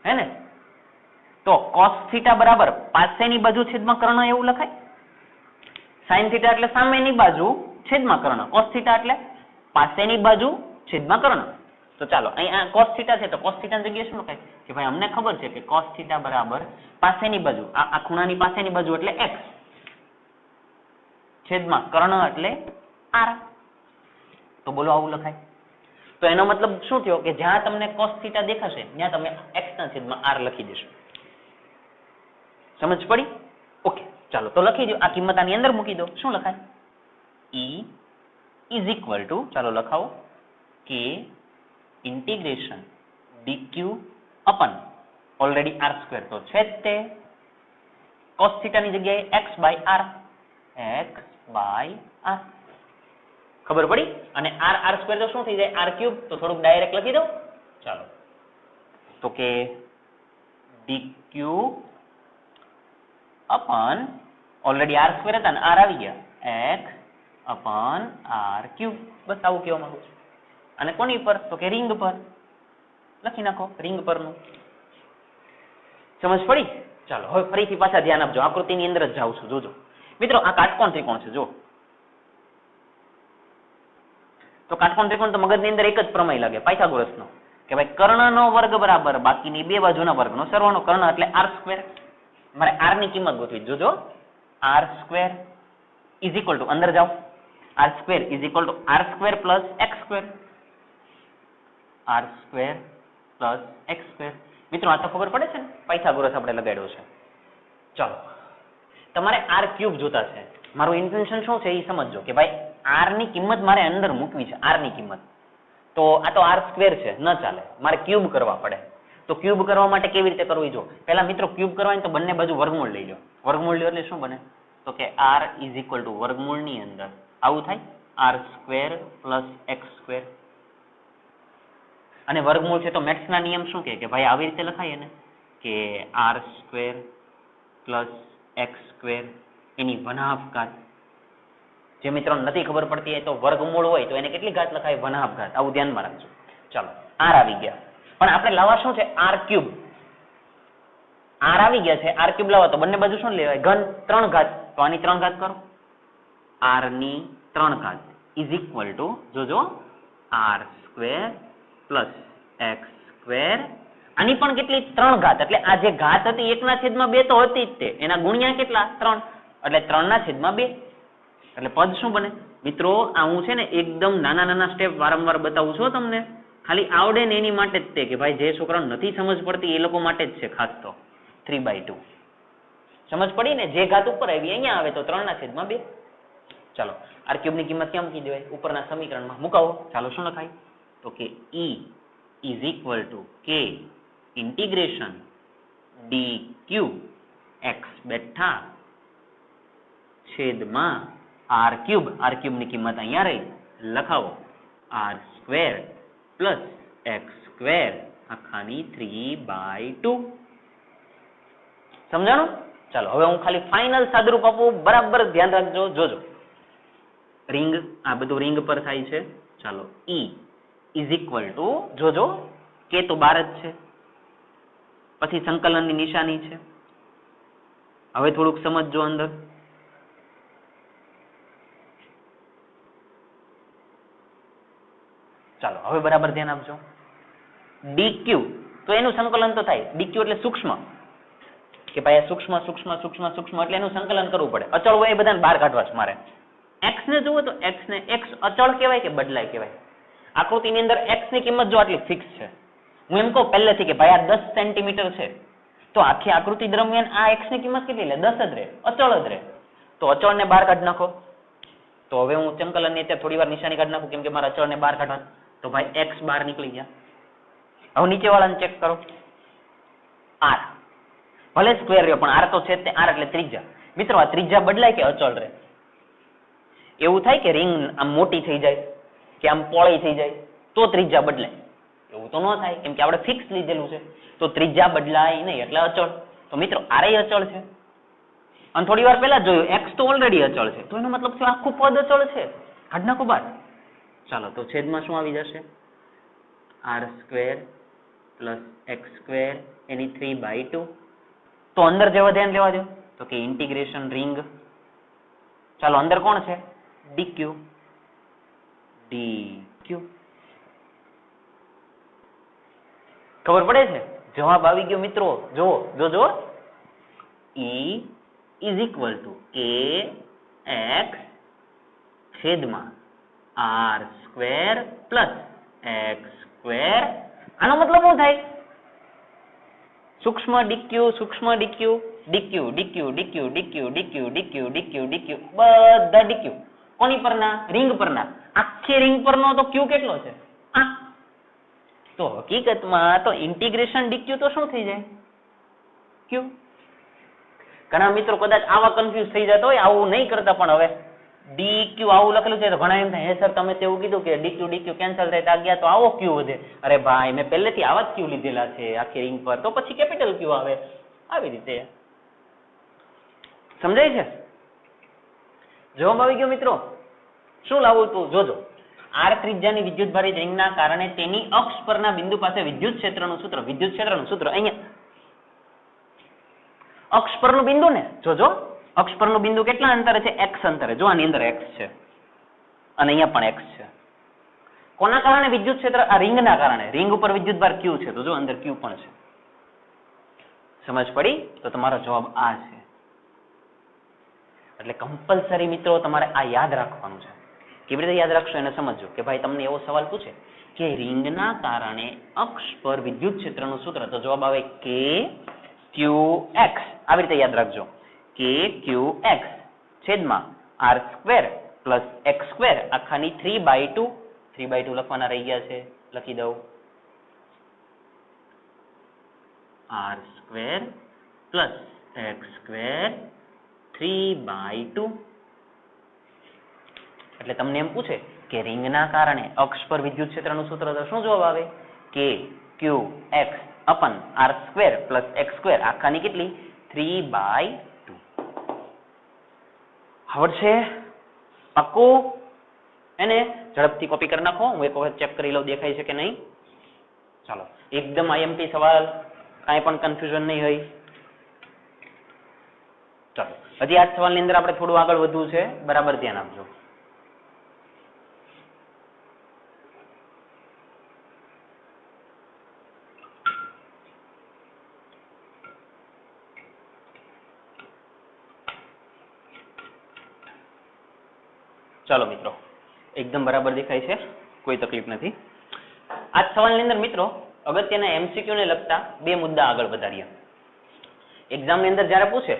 હે ને? તો cos θ બરાબર પાસેની બાજુ છેદમાં કર્ણ એવું લખાય. sin θ એટલે સામેની બાજુ છેદમાં કર્ણ. cos θ એટલે પાસેની બાજુ છેદમાં કર્ણ. તો ચાલો અહીં આ cos θ છે, તો cos θ ની જગ્યાએ શું લખાય? કે ભાઈ અમને ખબર છે કે cos θ બરાબર પાસેની બાજુ, આ ખૂણાની પાસેની બાજુ એટલે x, છેદમાં કર્ણ એટલે r. તો બોલો આવું લખાય. તો એનો મતલબ શું થયો કે જ્યાં તમને cos θ દેખાશે ત્યાં તમે x ના છેદમાં r લખી દેશો. સમજ પડી? ઓકે, ચાલો તો લખી દો. આ કિંમત આની અંદર મૂકી દો. શું લખાય? E ઇઝ ઇક્વલ ટુ, ચાલો લખાવો, કે ઇન્ટિગ્રેશન ડીક્યુ અપન ઓલરેડી આર સ્ક્વેર તો છે જ તે, કોસ થીટાની જગ્યાએ એક્સ બાય આર, ખબર પડી? અને આર સ્ક્વેર તો શું થઈ જાય? R cube. તો થોડુંક ડાયરેક્ટ લખી દઉં, ચાલો, તો કે ડીક્યુ અપન ઓલરેડી આર સ્ક્વેર હતા ને આર આવી ગયા, એક્સ અપન આર ક્યુબ. બસ આવું કહેવા માંગુ છું. અને કોની પર? તો કે રિંગ પર. લખી નાખો રિંગ પરનું. સમજ પડી? ચાલો હવે ફરીથી પાછા ધ્યાન આપજો, આકૃતિની અંદર જ જાઉં છું. જોજો મિત્રો, આ કાટકોણ ત્રિકોણ છે. જો તો કાટકોણ ત્રિકોણ તો મગજની અંદર એક જ પ્રમેય લાગે, પાયથાગોરસનો, કે ભાઈ કર્ણનો વર્ગ બરાબર બાકીની બે બાજુના વર્ગનો સરવાળો. કર્ણ એટલે આર સ્ક્વેર. મારે આર ની કિંમત ગોતવી. જોજો, R square is equal to, અંદર જાઓ, R square is equal to R square plus x square. R square plus x square. મિત્રો આ તો ખબર પડે છે ને, પાયથાગોરસ આપણે લગાડ્યો છે. ચાલો, તમારે આર ક્યુબ જોતા છે. મારું ઇન્ટેન્શન શું છે એ સમજજો, કે ભાઈ આર ની કિંમત મારે અંદર મૂકવી છે. આર ની કિંમત તો આ તો આર સ્ક્વેર છે, ન ચાલે, મારે ક્યુબ કરવા પડે. તો ક્યુબ કરવા માટે કેવી રીતે કરવું? જો પહેલા મિત્રો ક્યુબ કરવાની તો બંને બાજુ વર્ગમૂળ લઈ લો. વર્ગમૂળ લ્યો એટલે શું બને? તો કે આર ઇઝ ઇક્વલ ટુ વર્ગમૂળની અંદર આવું થાય, R square plus x square. અને વર્ગમૂળ છે તો મેથ્સના નિયમ શું કહે કે ભાઈ આવી રીતે લખાય ને, કે r square plus x square એની 1/2 ઘાત. જે મિત્રોને નથી ખબર પડતી હોય તો વર્ગમૂળ હોય તો એને કેટલી ઘાત લખાય? 1/2 ઘાત. આવું ધ્યાનમાં રાખજો. ચાલો, આર આવી ગયા, પણ આપણે લાવવા શું છે? R cube. આર આવી ગયા છે, આર ક્યુબ લાવવા તો બંને બાજુ શું લેવાય? ઘન. 3 ઘાત. તો આની 3 ઘાત કરો, આર ની 3 ઘાત ઇઝ ઇક્વલ ટુ, જોજો, R square plus x square. આની પણ કેટલી? 3 ઘાત. એટલે આ જે ઘાત હતી 1/2 તો હતી જ તે, એના ગુણ્યા કેટલા? 3. એટલે 3/2. એટલે પદ શું બને? મિત્રો આ હું છે ને એકદમ નાના નાના સ્ટેપ વારંવાર બતાવું છું તમને, ખાલી આવડે ને એની માટે જ તે, કે ભાઈ જે છોકરાઓને નથી સમજ પડતી એ લોકો માટે જ છે ખાસ. તો 3/2 સમજ પડી ને? જે ઘાત ઉપર આવી અહીંયા આવે તો 3/2. ચાલો, આર ક્યુબ ની કિંમત ક્યાં મૂકી દેવાય? ઉપરના સમીકરણમાં મુકાવો. ચાલો, શું લખાય? તો કે E ઇઝ ઇક્વલ ટુ કે ઇન્ટિગ્રેશન ડી ક્યુ એક્સ બેઠા છેદમાં આર ક્યુબ. આર ક્યુબ ની કિંમત અહીંયા રહી, લખાવો, r square plus x square આખાની 3/2. સમજાણું? ચાલો, હવે હું ખાલી ફાઇનલ સાદુરૂપ આપું, બરાબર ધ્યાન રાખજો. જોજો, રિંગ, આ બધું રિંગ પર થાય છે. ચાલો, E ઇઝ ઇક્વલ ટુ, જોજો, કે તો 12 જ છે, પછી સંકલનની નિશાની છે. હવે થોડુંક સમજજો અંદર. ચાલો, હવે બરાબર ધ્યાન આપજો. ડીક્યુ તો એનું સંકલન તો થાય. ડીક્યુ એટલે સૂક્ષ્મ, કે ભાઈ આ સૂક્ષ્મ સૂક્ષ્મ સૂક્ષ્મ સૂક્ષ્મ એટલે એનું સંકલન કરવું પડે. અચળ હોય એ બધાને બહાર કાઢવા છે મારે. એક્સ ને જુઓ તો એક્સ ને, એક્સ અચળ કહેવાય કે બદલાય કહેવાય? આકૃતિની અંદર એક્સ ની કિંમત જો આટલી ફિક્સ છે, હું એમ કહું પહેલેથી કે ભાઈ આ 10 સેન્ટીમીટર છે, તો આખી આકૃતિ દરમિયાન આ એક્સ ની કિંમત કેટલી લે? 10 જ રહે, અચળ જ રહે. તો અચળ ને બહાર કાઢી નાખો. તો હવે હું સંકલન ની અત્યારે થોડી વાર નિશાની કાઢી નાખું, કેમ કે મારા અચળ ને બહાર કાઢવા. તો ભાઈ એક્સ બહાર નીકળી ગયા. હવે નીચે વાળાને ચેક કરો, આર ભલે સ્ક્વેર રહ્યો પણ આર તો છે તે, આર એટલે ત્રિજ્યા. મિત્રો આ ત્રિજ્યા બદલાય કે અચળ રહે? એવું થાય કે રિંગ આમ મોટી થઈ જાય કે આમ પોળી થઈ જાય તો ત્રિજ્યા બદલાય? એવું તો ન થાય, કેમ કે આપણે ફિક્સ લીધેલું છે. તો ત્રિજ્યા બદલાય નહીં એટલે અચળ. તો મિત્રો આરે અચળ છે, અને થોડી વાર પહેલા જોયું એક્સ તો ઓલરેડી અચળ છે, તો એનો મતલબ છે આખું પદ અચળ છે. કાઢ નાખો બાર. ચાલો, તો છેદમાં શું આવી જશે? R square plus x square એની 3/2. તો અંદર જેવા ધ્યાન લેવા દો, તો કે ઇન્ટિગ્રેશન રિંગ. ચાલો, અંદર કોણ છે? ડીક્યુ. ડીક્યુ ખબર પડે છે? જવાબ આવી ગયો મિત્રો. જુઓ, જોજો, E ઇઝ ઇક્વલ ટુ કે એક્સ છેદમાં R square plus x square. આનો મતલબ શું થાય? સૂક્ષ્મ ડીક્યુ, સૂક્ષ્મ dq, dq dq dq dq dq dq dq ડીક્યુ, બધા ડીક્યુ. કોની પરના? રિંગ પરના. આખી રિંગ પરનો તો ક્યુ કેટલો છે? આ. તો હકીકતમાં તો ઇન્ટિગ્રેશન ડીક્યુ તો શું થઈ જાય? ક્યુ. ઘણા મિત્રો કદાચ આવા કન્ફ્યુઝ થઈ જતા હોય, આવું નહીં કરતા, પણ હવે ડીક્યુ આવું લખેલું છે તો ઘણા એમ થાય, હે સર તમે તેવું કીધું કે ડીક્યુ ડીક્યુ કેન્સલ થાય તો ગયા તો આવો ક્યુ વધે. અરે ભાઈ મેં પહેલેથી આવા જ ક્યુ લીધેલા છે આખી રિંગ પર, તો પછી કેપિટલ ક્યુ આવે. આવી રીતે સમજાય છે? જવાબ આવી ગયો મિત્રો? શું લાવવું તું જોજો. આર ત્રિજ્યાની વિદ્યુતભારિત રિંગના કારણે તેની અક્ષ પરના બિંદુ પાસે વિદ્યુત ક્ષેત્રનું સૂત્ર અહીંયા અક્ષ પરનું બિંદુ ને જોજો, અક્ષ પરનું બિંદુ કેટલા અંતરે છે? x અંતરે. જો આની અંદર x છે અને અહીંયા પણ x છે. કોના કારણે વિદ્યુત ક્ષેત્ર? આ રિંગના કારણે. રિંગ ઉપર વિદ્યુતભાર q છે, તો જો અંદર q પણ છે. સમજ પડી? તો તમારો જવાબ આ છે. એટલે કમ્પલસરી મિત્રો તમારે આ યાદ રાખવાનું છે. કેવી રીતે યાદ રાખશો એને સમજો કે ભાઈ તમને એવો સવાલ પૂછે કે રિંગના કારણે અક્ષ પર વિદ્યુત ક્ષેત્રનું સૂત્ર, તો જવાબ આવે કે qx. આવી રીતે યાદ રાખજો કે qx છેદમાં r² પ્લસ x² આખાની 3/2. 3/2 લખવાના રહી ગયા છે, લખી દઉં. r² plus x² 3/2. એટલે તમને એમ પૂછે કે રિંગના કારણે અક્ષ પર વિદ્યુત ક્ષેત્રનું સૂત્ર, તો શું જવાબ આવે? કે qx અપન r² પ્લસ x² આખાની કેટલી? 3/2. આવડશે? પાક્કું? એને ઝડપથી કોપી કરી નાખો. હું એક વખત ચેક કરી લઉં દેખાય છે કે નહીં. ચાલો, એકદમ આઈએમપી સવાલ, કાંઈ પણ કન્ફ્યુઝન નહીં હોય. ચાલો, હજી આ સવાલની અંદર આપણે થોડું આગળ વધવું છે, બરાબર ધ્યાન આપજો. ચાલો મિત્રો, એકદમ બરાબર દેખાય છે, કોઈ તકલીફ નથી. આ સવાલની અંદર મિત્રો અગત્યના એમસીક્યુ ને લગતા બે મુદ્દા આગળ વધાર્યા. એક્ઝામની અંદર જ્યારે પૂછે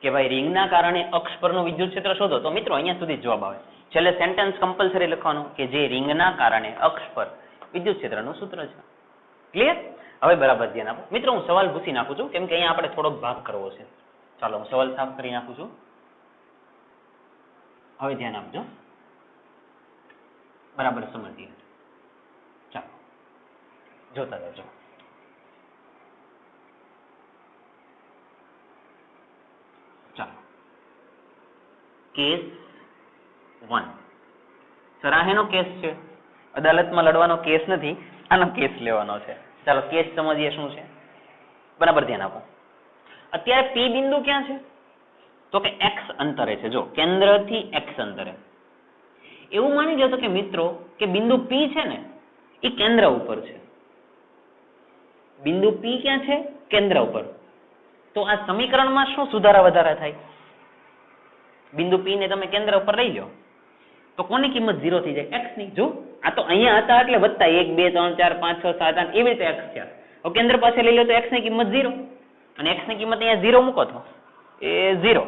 કે ભાઈ રિંગના કારણે અક્ષ પરનું વિદ્યુત ક્ષેત્ર શોધો, તો મિત્રો અહીંયા સુધી જવાબ આવે. છેલ્લે સેન્ટેન્સ કમ્પલસરી લખવાનું કે જે રિંગના કારણે અક્ષ પર વિદ્યુત ક્ષેત્રનું સૂત્ર છે. ક્લિયર? હવે બરાબર ધ્યાન આપો મિત્રો. હું સવાલ ભૂસી નાખું છું કેમ કે અહીંયા આપણે થોડોક ભાગ કરવો છે. ચાલો હું સવાલ સાફ કરી નાખું છું. હવે ધ્યાન આપજો, બરાબર સમજીએ. ચાલો જોતા રહેજો. ચાલો, કેસ 1 સરાહેનો કેસ છે. અદાલતમાં લડવાનો કેસ નથી, આનો કેસ લેવાનો છે. ચાલો કેસ સમજીએ શું છે. બરાબર ધ્યાન આપો. અત્યારે પી બિંદુ ક્યાં છે? તો કે x અંતરે છે. જો કેન્દ્રથી x અંતરે. એવું માની લો કે મિત્રો કે બિંદુ P છે ને એ કેન્દ્ર ઉપર છે. બિંદુ P ક્યાં છે? કેન્દ્ર ઉપર. તો આ સમીકરણમાં શું સુધારા વધારા થાય? બિંદુ P ને તમે કેન્દ્ર ઉપર લઈ લો તો કોની કિંમત 0 થઈ જાય? x ની. જો આ તો અહીંયા હતા એટલે વધતા 1 2 3 4 5 6 7 8 એવી રીતે x થયા. હવે કેન્દ્ર પાસે લઈ લો તો x ની કિંમત 0 અને x ની કિંમત અહીંયા 0 મૂકો તો એ 0.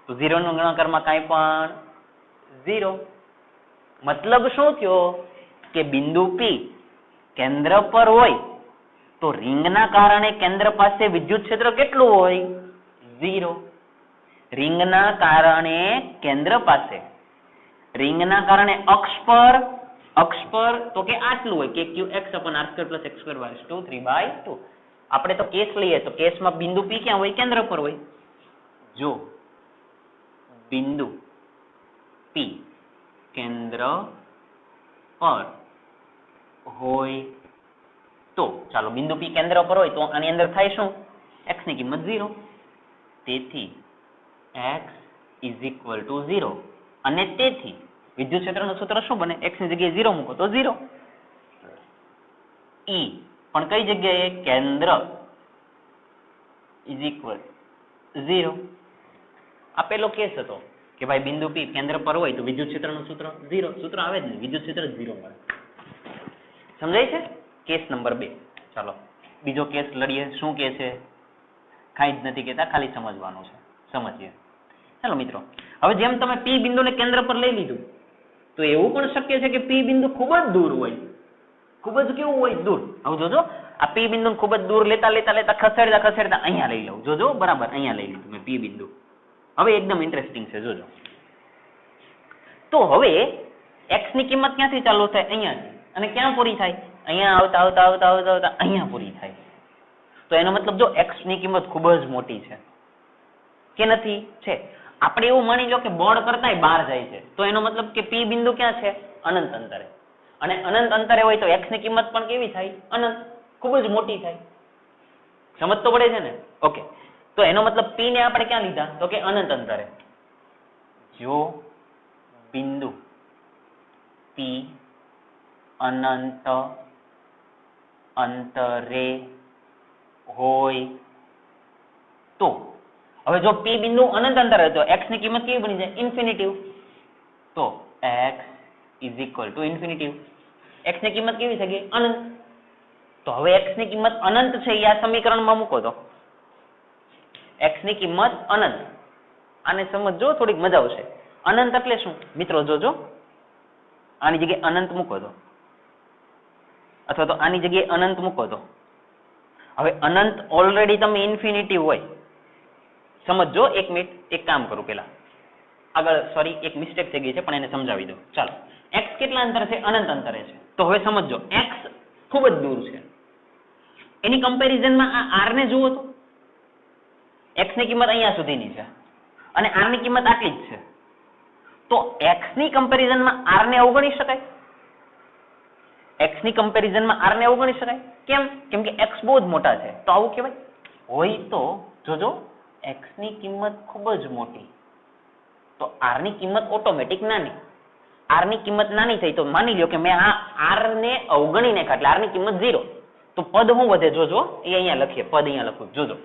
તો 0 નો ગુણાકારમાં કાંઈ પણ 0. મતલબ શું થયો કે બિંદુ P કેન્દ્ર પર હોય તો રિંગના કારણે કેન્દ્ર પાસે વિદ્યુત ક્ષેત્ર કેટલું હોય? 0. રિંગના કારણે કેન્દ્ર પાસે, રિંગના કારણે અક્ષ પર તો કે આટલું હોય કે qx r² + x² 3/2. આપણે તો કેસ લઈએ તો કેસમાં બિંદુ P ક્યાં હોય? કેન્દ્ર પર હોય. જો બિંદુ P કેન્દ્ર પર હોય તો ચાલો બિંદુ P કેન્દ્ર પર હોય તો આની અંદર થાય શું? x ની કિંમત 0. તેથી x = 0 અને તેથી વિદ્યુત ક્ષેત્રનું સૂત્ર શું બને? x ની જગ્યાએ 0 મૂકો તો 0. E પણ કઈ જગ્યાએ? કેન્દ્ર = 0. આ પેલો કેસ હતો કે ભાઈ બિંદુ P કેન્દ્ર પર હોય તો વિદ્યુત ક્ષેત્રનું સૂત્ર 0. સૂત્ર આવે જ નહીં, વિદ્યુત ક્ષેત્ર 0 મળે. સમજાય છે? Case number 2. ચાલો બીજો કેસ લડીએ. શું કે છે? કાંઈ જ નથી કહેતા, ખાલી સમજવાનું છે. સમજીએ. ચાલો મિત્રો, હવે જેમ તમે P બિંદુને કેન્દ્ર પર લઈ લીધું, તો એવું પણ શક્ય છે કે P બિંદુ ખૂબ જ દૂર હોય, ખૂબ જ કેવું હોય, દૂર. હવે જોજો, આ P બિંદુને ખૂબ જ દૂર લેતા ખસેડતા અહીંયા લઈ લઉં. જોજો, બરાબર અહીંયા લઈ લીધું મેં P બિંદુ. હવે એકદમ ઇન્ટરેસ્ટિંગ છે, જોજો. તો હવે x ની કિંમત ક્યાંથી ચાલુ થાય? અહીંયાથી. અને ક્યાં પૂરી થાય? અહીંયા આવતા અહીંયા પૂરી થાય. તો એનો મતલબ જો x ની કિંમત ખૂબ જ મોટી છે કે નથી? છે. આપણે એવું માની લો કે બોર્ડ કરતાંય બહાર જાય છે, તો એનો મતલબ કે P બિંદુ ક્યાં છે? અનંત અંતરે. અને અનંત અંતરે હોય તો x ની કિંમત પણ કેવી થાય? અનંત, ખૂબ જ મોટી થાય. સમજ તો પડે છે ને? ઓકે. તો એનો મતલબ P ને આપણે ક્યાં લીધા? તો કે અનંત અંતરે. જો બિંદુ P અનંત અંતરે હોય તો, હવે જો P બિંદુ અનંત અંતરે તો x ની કિંમત કેવી બની જાય? ઇન્ફિનિટિવ. તો x is equal two infinitive. x ની કિંમત કેવી થઈ ગઈ? અનંત. તો હવે x ની કિંમત અનંત છે એ આ સમીકરણમાં મૂકો તો x ની કિંમત અનંત. આને સમજો, થોડીક મજા આવશે. અનંત એટલે શું મિત્રો? જોજો, આની જગ્યાએ અનંત મૂકો તો, અથવા તો આની જગ્યાએ અનંત મૂકો તો, હવે અનંત ઓલરેડી તમે ઇન્ફિનિટી હોય. સમજો, એક મિનિટ, એક કામ કરું પેલા આગળ, સોરી એક મિસ્ટેક થઈ ગઈ છે પણ એને સમજાવી દો. ચાલો, x કેટલા અંતરે છે? અનંત અંતરે છે. તો હવે સમજો, x ખૂબ જ દૂર છે. એની કમ્પેરિઝનમાં આ r ને જુઓ તો, x ની કિંમત અહીંયા સુધીની છે અને r ની કિંમત આટલી જ છે. તો x ની કમ્પેરિઝનમાં r ને અવગણી શકાય? x ની કમ્પેરિઝનમાં r ને અવગણી શકાય? કેમ? કેમ કે x બહુ જ મોટા છે. તો આવું કહેવાય? હોય તો જોજો, x ની કિંમત ખૂબ જ મોટી, તો r ની કિંમત ઓટોમેટિક નાની. r ની કિંમત નાની થઈ તો માની લો કે મેં આ r ને અવગણી નાખ્યા, એટલે r ની કિંમત 0. તો પદ શું વધે? જોજો, એ અહીંયા લખીએ, પદ અહીંયા લખું, જોજો.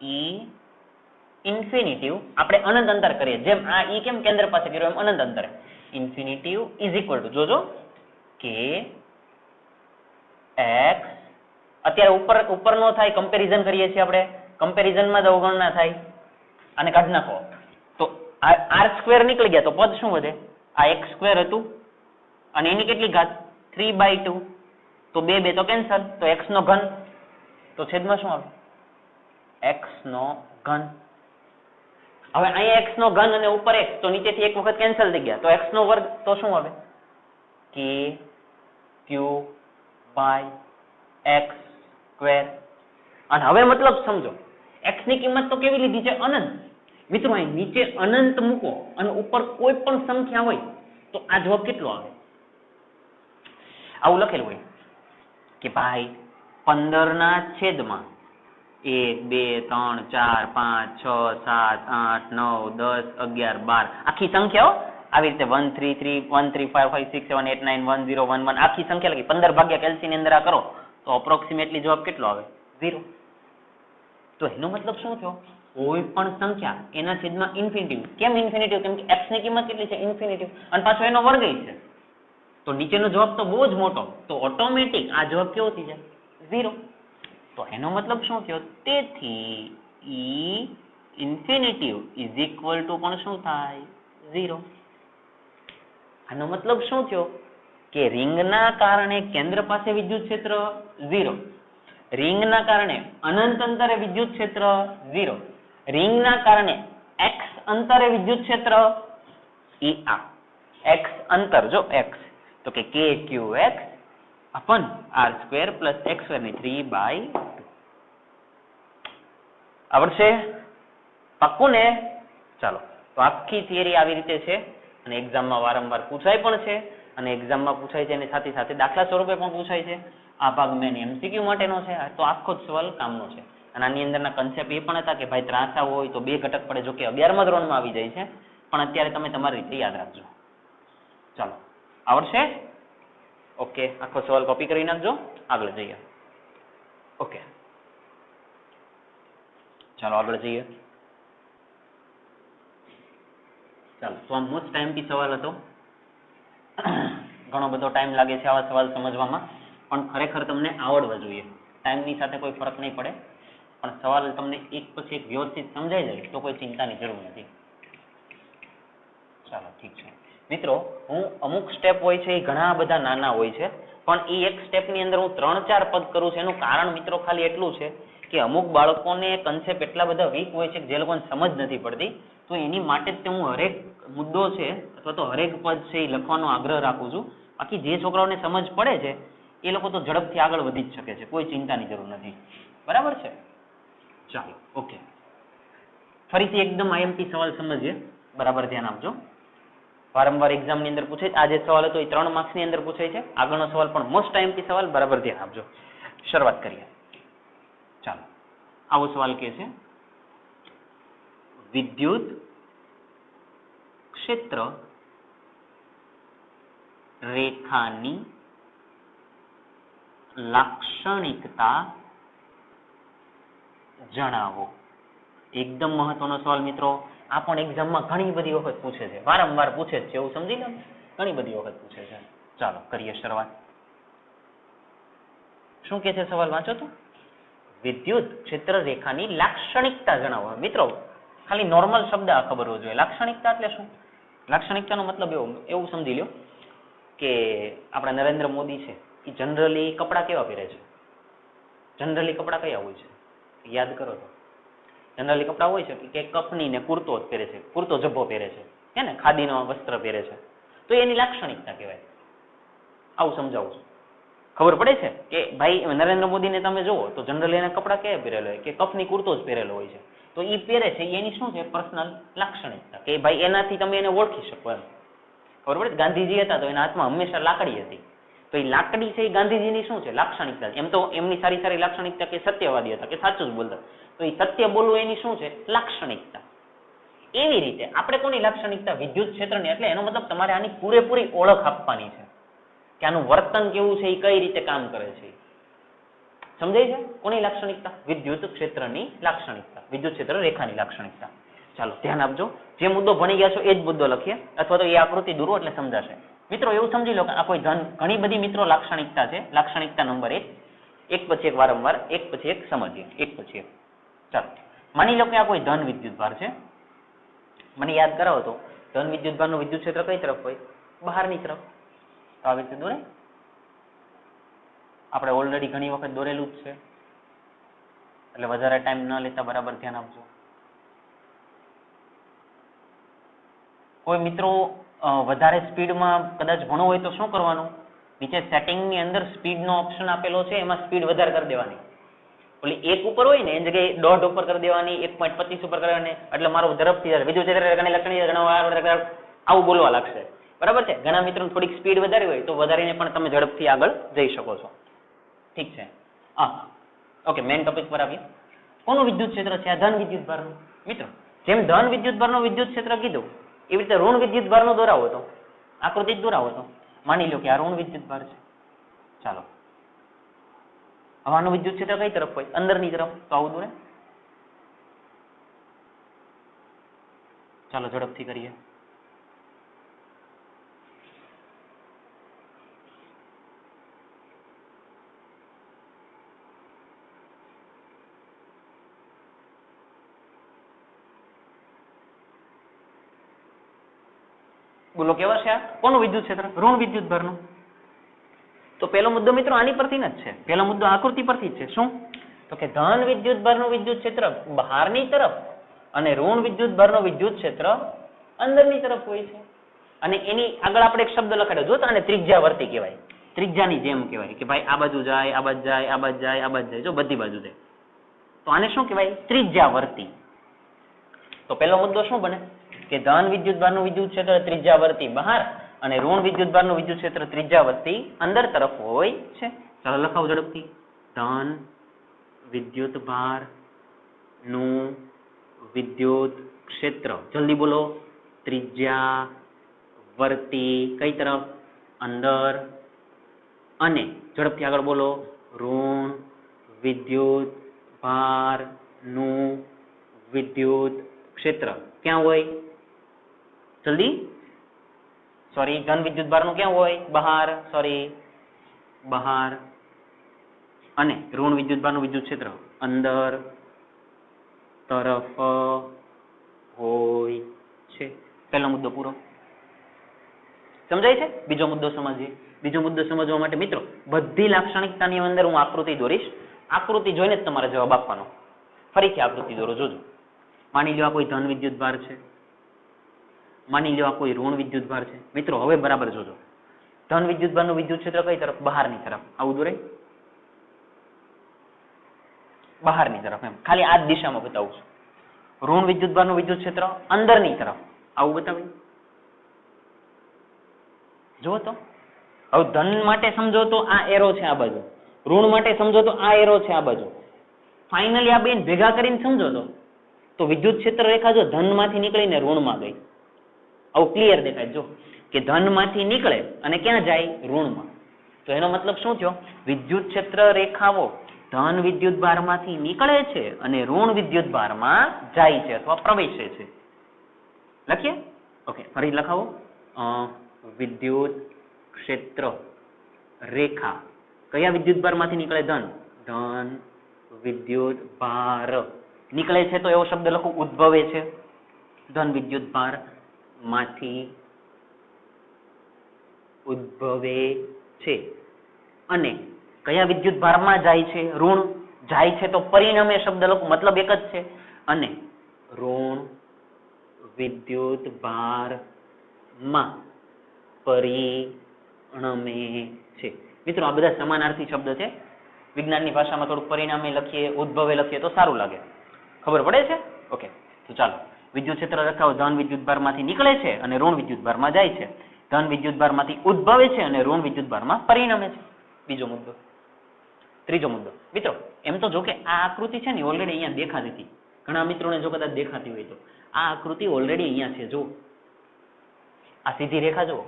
e ઇન્ફિનિટિવ, આપણે અનંત અંતર કરીએ, જેમ આ e કેમ કેન્દ્ર પાસે કર્યો એમ અનંત અંતરે. ઇન્ફિનિટિવ ઇઝ ઇક્વલ ટુ, જોજો, કે x, અત્યારે ઉપર નો થાય, કમ્પેરિઝન કરીએ છીએ આપણે, કમ્પેરિઝનમાં જ અવગણના થાય. આને કાઢી નાખો તો r સ્ક્વેર નીકળી ગયા, તો પદ શું વધે? આ x સ્ક્વેર હતું અને એની કેટલી ઘાત? 3/2. તો 2 તો કેન્સલ, તો x નો ઘન. તો છેદમાં શું આવે? x નો ઘન. હવે અહીંયા x નો ઘન અને ઉપર x, તો નીચેથી એક વખત કેન્સલ થઈ ગયા, તો x નો વર્ગ. તો શું આવે? k q બાય x સ્ક્વેર. અને હવે મતલબ સમજો, x ની કિંમત તો કેવી લીધી છે? અનંત. મિત્રો અહીં નીચે અનંત મૂકો અને ઉપર કોઈ પણ સંખ્યા હોય તો આ જવાબ કેટલો આવે? આવું લખેલું હોય કે ભાઈ 15 ના છેદમાં 1 2 3 4 5 6 7 8 9 10 11 12 આખી સંખ્યાઓ આવી રીતે 1 3 3 1 3 5 5 6 7 8 9 1 0 1 1 આખી સંખ્યા લખી 15 ભાગ્યા કેલ્સી ની અંદર આ કરો તો અપ્રોક્સિમેટલી જવાબ કેટલો આવે? 0. તો એનો મતલબ શું થયો? કોઈ પણ સંખ્યા એના છેદમાં ઇન્ફિનિટિવ. કેમ ઇન્ફિનિટિવ? કેમ કે x ની કિંમત કેટલી છે? ઇન્ફિનિટિવ. અને પાછો એનો વર્ગ છે, તો નીચેનો જવાબ તો બહુ જ મોટો, તો ઓટોમેટિક આ જવાબ કેવો થઈ જાય? 0. તો એનો મતલબ શું થયો? તેથી e infinitive is equal two પણ શું થાય? 0. આનો મતલબ શું થયો? કે રિંગના કારણે કેન્દ્ર પાસે વિદ્યુત ક્ષેત્ર 0, રિંગના કારણે અનંત અંતરે વિદ્યુત ક્ષેત્ર 0, રિંગના કારણે x અંતરે વિદ્યુત ક્ષેત્ર એ આ x અંતર, જો x તો કે kqx upon r² plus x² ની 3/2. આવડશે? પાક્કું ને? ચાલો, તો આખી થિયરી આવી રીતે છે અને એક્ઝામમાં વારંવાર પૂછાય પણ છે, અને એક્ઝામમાં પૂછાય છે એની સાથે સાથે દાખલા સ્વરૂપે પણ પૂછાય છે. આ ભાગ મેન MCQ માટેનો છે, તો આખો જ સવાલ કામનો છે. અને આની અંદરના કન્સેપ્ટ એ પણ હતા કે ભાઈ ત્રાંસા હોય તો 2 ઘટક પડે, જો કે 11મા ધોરણમાં આવી જાય છે, પણ અત્યારે તમે તમારી રીતે યાદ રાખજો. ચાલો, આવડશે? ઓકે, આખો સવાલ કોપી કરી નાખજો, આગળ જઈએ. ઓકે, ચાલો આગળ જઈએ. ચાલો, તો આ મોસ્ટ ટાઈમથી સવાલ હતો. ઘણો બધો ટાઈમ લાગે છે આવા સવાલ સમજવામાં, પણ ખરેખર તમને આવડવા જોઈએ. ટાઈમની સાથે કોઈ ફરક નહીં પડે. પણ સવાલ તમને એક પછી એક વ્યવસ્થિત સમજાઈ જાય તો કોઈ ચિંતાની જરૂર નથી. ચાલો ઠીક છે મિત્રો, હું અમુક સ્ટેપ હોય છે એ ઘણા બધા નાના હોય છે, પણ એ એક સ્ટેપની અંદર હું 3-4 પદ કરું છું. એનું કારણ મિત્રો ખાલી એટલું છે કે અમુક બાળકોને કન્સેપ્ટ એટલા બધા વીક હોય છે કે જે લોકોને સમજ નથી પડતી. તો એની માટે જ હું હરેક મુદ્દો છે અથવા તો હરેક પદ છે એ લખવાનો આગ્રહ રાખું છું. બાકી જે છોકરાઓને સમજ પડે છે એ લોકો તો ઝડપથી આગળ વધી જ શકે છે, કોઈ ચિંતાની જરૂર નથી. બરાબર છે? ચાલો ઓકે, ફરીથી એકદમ આઈએમપી સવાલ સમજીએ. બરાબર ધ્યાન આપજો. વારંવાર એક્ઝામની અંદર પૂછે આ જે સવાલ હતો એ 3 માર્ક્સની અંદર પૂછાય છે. આગળનો સવાલ પણ મોસ્ટ આઈએમપી સવાલ. બરાબર ધ્યાન આપજો. શરૂઆત કરીએ. ચાલો, આવો સવાલ કે છે વિદ્યુત ક્ષેત્ર રેખાની લાક્ષણિકતા જણાવો. એકદમ મહત્વનો સવાલ મિત્રો. આ પણ એક્ઝામમાં ઘણી બધી વખત પૂછે છે, વારંવાર પૂછે છે એવું સમજી લો, ઘણી બધી વખત પૂછે છે. ચાલો કરીએ શરૂઆત. શું કે છે સવાલ, વાંચો તો. વિદ્યુત ક્ષેત્ર રેખાની લાક્ષણિકતા જણાવો. મિત્રો ખાલી નોર્મલ શબ્દ આ ખબર હોવો જોઈએ. લાક્ષણિકતા એટલે શું? લાક્ષણિકતાનો મતલબ એવું સમજી લો કે આપણા નરેન્દ્ર મોદી છે એ જનરલી કપડાં કેવા પહેરે છે? જનરલી કપડાં કયા હોય છે? યાદ કરો તો. જનરલી કપડાં હોય છે કે કફની ને કુર્તો જ પહેરે છે, કુર્તો જબ્બો પહેરે છે, હે ને, ખાદીનો વસ્ત્ર પહેરે છે. તો એની લાક્ષણિકતા કહેવાય. આવું સમજાવું છું. ખબર પડે છે કે ભાઈ નરેન્દ્ર મોદીને તમે જુઓ તો જનરલી એને કપડાં કેવા પહેરેલો હોય કે કફની કુર્તો જ પહેરેલો હોય છે. તો એ પહેરે છે એની શું છે? પર્સનલ લાક્ષણિકતા, કે ભાઈ એનાથી તમે એને ઓળખી શકો એમ. ખબર પડે? ગાંધીજી હતા તો એના હાથમાં હંમેશા લાકડી હતી. તો એ લાકડી છે એ ગાંધીજીની શું છે? લાક્ષણિકતા. એમ તો એમની સારી સારી લાક્ષણિકતા કે સત્યવાદી હતા, કે સાચું જ બોલતા. તો એ સત્ય બોલવું એની શું છે? લાક્ષણિકતા. એવી રીતે આપણે કોની લાક્ષણિકતા? વિદ્યુત ક્ષેત્રની. એટલે એનો મતલબ તમારે આની પૂરેપૂરી ઓળખ આપવાની છે કે આનું વર્તન કેવું છે, એ કઈ રીતે કામ કરે છે. સમજાય છે? કોની લાક્ષણિકતા? વિદ્યુત ક્ષેત્રની લાક્ષણિકતા, વિદ્યુત ક્ષેત્ર રેખાની લાક્ષણિકતા. ચાલો ધ્યાન આપજો. જે મુદ્દો ભણી ગયા છો એ જ મુદ્દો લખીએ, અથવા તો એ આકૃતિ દોરો એટલે સમજાશે. મિત્રો એવું સમજી લો કે આ કોઈ ઘણી બધી મિત્રો લાક્ષણિકતા છે. લાક્ષણિકતા નંબર 1, એક પછી એક વારંવાર, એક પછી એક સમજીએ, એક પછી એક. ચાલો માની લો કે આ કોઈ ધન વિદ્યુતભાર છે. મને યાદ કરાવો તો ધન વિદ્યુતભારનું વિદ્યુત ક્ષેત્ર કઈ તરફ હોય? બહારની તરફ. તો આવી રીતે દોરે. આપણે ઓલરેડી ઘણી વખત દોરેલું જ છે, એટલે વધારે ટાઈમ ન લેતા બરાબર ધ્યાન આપજો. કોઈ મિત્રો વધારે સ્પીડમાં કદાચ ભણવું હોય તો શું કરવાનું? નીચે સેટિંગની અંદર સ્પીડનો ઓપ્શન આપેલો છે, એમાં સ્પીડ વધારે કરી દેવાની. ઓલી 1 ઉપર હોય ને એની જગ્યાએ 1.5 ઉપર કરી દેવાની, 1.25 ઉપર કરવાની. એટલે મારું ઝડપથી વિદ્યુત ક્ષેત્ર રેખાની લાક્ષણિકતા આવું બોલવા લાગશે. બરાબર છે? ઘણા મિત્રોને થોડીક સ્પીડ વધારી હોય તો વધારીને પણ તમે ઝડપથી આગળ જઈ શકો છો. ઠીક છે? હા ઓકે, મેઇન ટોપિક પર આવીએ. કોનું વિદ્યુત ક્ષેત્ર છે? આ ધન વિદ્યુતભારનું. મિત્રો જેમ ધન વિદ્યુતભારનું વિદ્યુત ક્ષેત્ર કીધું એવી રીતે ઋણ વિદ્યુતભારનું દોરાવો તો આકૃતિ જ દોરાવો તો માની લો કે આ ઋણ વિદ્યુતભાર છે. ચાલો હવે આનું વિદ્યુત ક્ષેત્ર કઈ તરફ હોય? અંદરની તરફ. તો આવું દોરે. ચાલો ઝડપથી કરીએ. બોલો કેવા છે? આ કોનું વિદ્યુત ક્ષેત્ર? ઋણ વિદ્યુતભારનું. તો પેલો મુદ્દો મિત્રો આની પરથી જ છે. પેલો મુદ્દો આકૃતિ પરથી જ છે. શું? તો કે ધન વિદ્યુતભારનું વિદ્યુત ક્ષેત્ર બહારની તરફ અને ઋણ વિદ્યુતભારનું વિદ્યુત ક્ષેત્ર અંદરની તરફ હોય છે. અને એની આગળ આપણે એક શબ્દ લખાડ્યો, જો આને ત્રિજ્યાવર્તી કહેવાય. ત્રિજ્યાની જેમ કહેવાય કે ભાઈ આ બાજુ જાય, આ બાજુ જાય, આ બાજુ જાય, આ બાજુ જાય, જો બધી બાજુ જાય. તો આને શું કહેવાય? ત્રિજ્યાવર્તી. તો પેલો મુદ્દો શું બને કે ધન વિદ્યુતભારનું વિદ્યુત ક્ષેત્ર ત્રિજ્યાવર્તી બહાર અને ઋણ વિદ્યુતભારનું વિદ્યુત ક્ષેત્ર ત્રિજ્યાવર્તી અંદર તરફ હોય છે. ચાલો લખાવો ઝડપથી. ધન વિદ્યુતભારનું વિદ્યુત ક્ષેત્ર, જલ્દી બોલો. ત્રિજ્યાવર્તી કઈ તરફ? અંદર. અને ઝડપથી આગળ બોલો. ઋણ વિદ્યુતભારનું વિદ્યુત ક્ષેત્ર ક્યાં હોય? જલ્દી. સોરી, ધન વિદ્યુતભારનું ક્યાં હોય? બહાર. સોરી, બહાર. અને ઋણ વિદ્યુતભારનું વિદ્યુત ક્ષેત્ર અંદર. તરફ હોય છે. પહેલો મુદ્દો પૂરો. સમજાય છે? બીજો મુદ્દો સમજીએ. બીજો મુદ્દો સમજવા માટે મિત્રો બધી લાક્ષણિકતાની અંદર હું આકૃતિ દોરીશ. આકૃતિ જોઈને જ તમારે જવાબ આપવાનો. ફરીથી આકૃતિ દોરો, જોજો. માની લો આ કોઈ ધન વિદ્યુતભાર છે, માની લો આ કોઈ ઋણ વિદ્યુતભાર છે. મિત્રો હવે બરાબર જોજો. ધન વિદ્યુતભારનું વિદ્યુત ક્ષેત્ર કઈ તરફ? બહારની તરફ. આવું દોરાય? બહારની તરફ, એમ ખાલી આ જ દિશામાં બતાવું છું. ઋણ વિદ્યુતભારનું વિદ્યુત ક્ષેત્ર અંદરની તરફ. આવું બતાવ્યું? જુઓ તો. હવે ધન માટે સમજો તો આ એરો છે આ બાજુ, ઋણ માટે સમજો તો આ એરો છે આ બાજુ. ફાઇનલી આ બેન ભેગા કરીને સમજો તો વિદ્યુત ક્ષેત્ર રેખા જો ધનમાંથી નીકળીને ઋણમાં ગઈ. આવું ક્લિયર દેખાય જો કે ધનમાંથી નીકળે અને ક્યાં જાય? ઋણમાં. તો એનો મતલબ શું થયો? વિદ્યુત ક્ષેત્ર રેખાઓ ધન વિદ્યુતભારમાંથી નીકળે છે અને ઋણ વિદ્યુતભારમાં જાય છે અથવા પ્રવેશે છે. લખીએ? ઓકે, ફરી લખાવો. વિદ્યુત ક્ષેત્ર રેખા કયા વિદ્યુતભારમાંથી નીકળે? ધન વિદ્યુતભાર નીકળે છે તો એવો શબ્દ લખું, ઉદ્ભવે છે. ધન વિદ્યુતભાર માંથી ઉદ્ભવે છે અને કયા વિદ્યુતભારમાં જાય છે? ઋણ. જાય છે તો પરિણામે શબ્દ લખું, મતલબ એક જ છે. અને ઋણ વિદ્યુતભારમાં પરિણમે છે. મિત્રો આ બધા સમાનાર્થી શબ્દ છે. વિજ્ઞાનની ભાષામાં થોડુંક પરિણામે લખીએ, ઉદ્ભવે લખીએ તો સારું લાગે. ખબર પડે છે? ઓકે, તો ચાલો. વિદ્યુત ક્ષેત્ર રેખાઓ ધન વિદ્યુતભારમાંથી નીકળે છે અને ઋણ વિદ્યુતભારમાં જાય છે. ધન વિદ્યુતભારમાંથી ઉદ્ભવે છે અને ઋણ વિદ્યુતભારમાં પરિણમે છે. બીજો મુદ્દો. ત્રીજો મુદ્દો. મિત્રો એમ તો જો કે આ આકૃતિ છે ને ઓલરેડી અહીંયા દેખાતી હતી. ઘણા મિત્રોને જો કદાચ દેખાતી હોય તો આ આકૃતિ ઓલરેડી અહીંયા છે. જો આ સીધી રેખા જુઓ,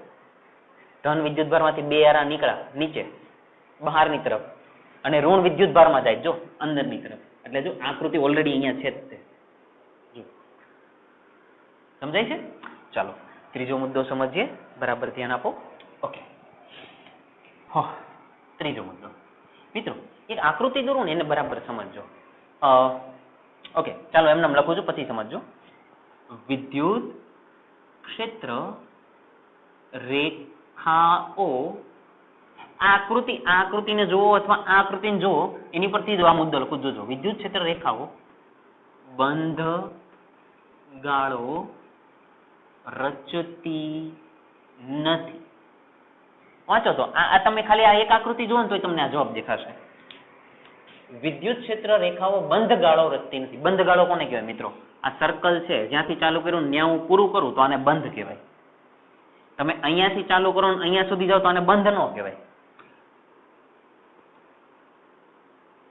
ધન વિદ્યુતભારમાંથી બે આરા નીકળ્યા નીચે બહારની તરફ અને ઋણ વિદ્યુતભારમાં જાય જો અંદરની તરફ. એટલે જો આકૃતિ ઓલરેડી અહીંયા છે જ તે. જો સમજાય છે? ચાલો ત્રીજો મુદ્દો સમજીએ. બરાબર ધ્યાન આપો. ઓકે, ત્રીજો મુદ્દો. મિત્રો એક આકૃતિ દોરું ને એને બરાબર સમજજો. ઓકે, ચાલો એમને લખું છું પછી સમજજો. વિદ્યુત ક્ષેત્ર રેખાઓ, આ આકૃતિને જુઓ અથવા આ આકૃતિને જુઓ એની પરથી જ આ મુદ્દો લખું. જોજો, વિદ્યુત ક્ષેત્ર રેખાઓ બંધ ગાળો રચતી નથી. વાંચો તો આ તમે ખાલી આ એક આકૃતિ જુઓ ને તો તમને આ જવાબ દેખાશે. વિદ્યુત ક્ષેત્ર રેખાઓ બંધ ગાળો રચતી નથી. બંધ ગાળો કોને કહેવાય મિત્રો? આ સર્કલ છે, જ્યાંથી ચાલુ કર્યું ત્યાં હું પૂરું કરું તો આને બંધ કહેવાય. તમે અહીંયાથી ચાલુ કરો ને અહીંયા સુધી જાઓ તો આને બંધ ન કહેવાય.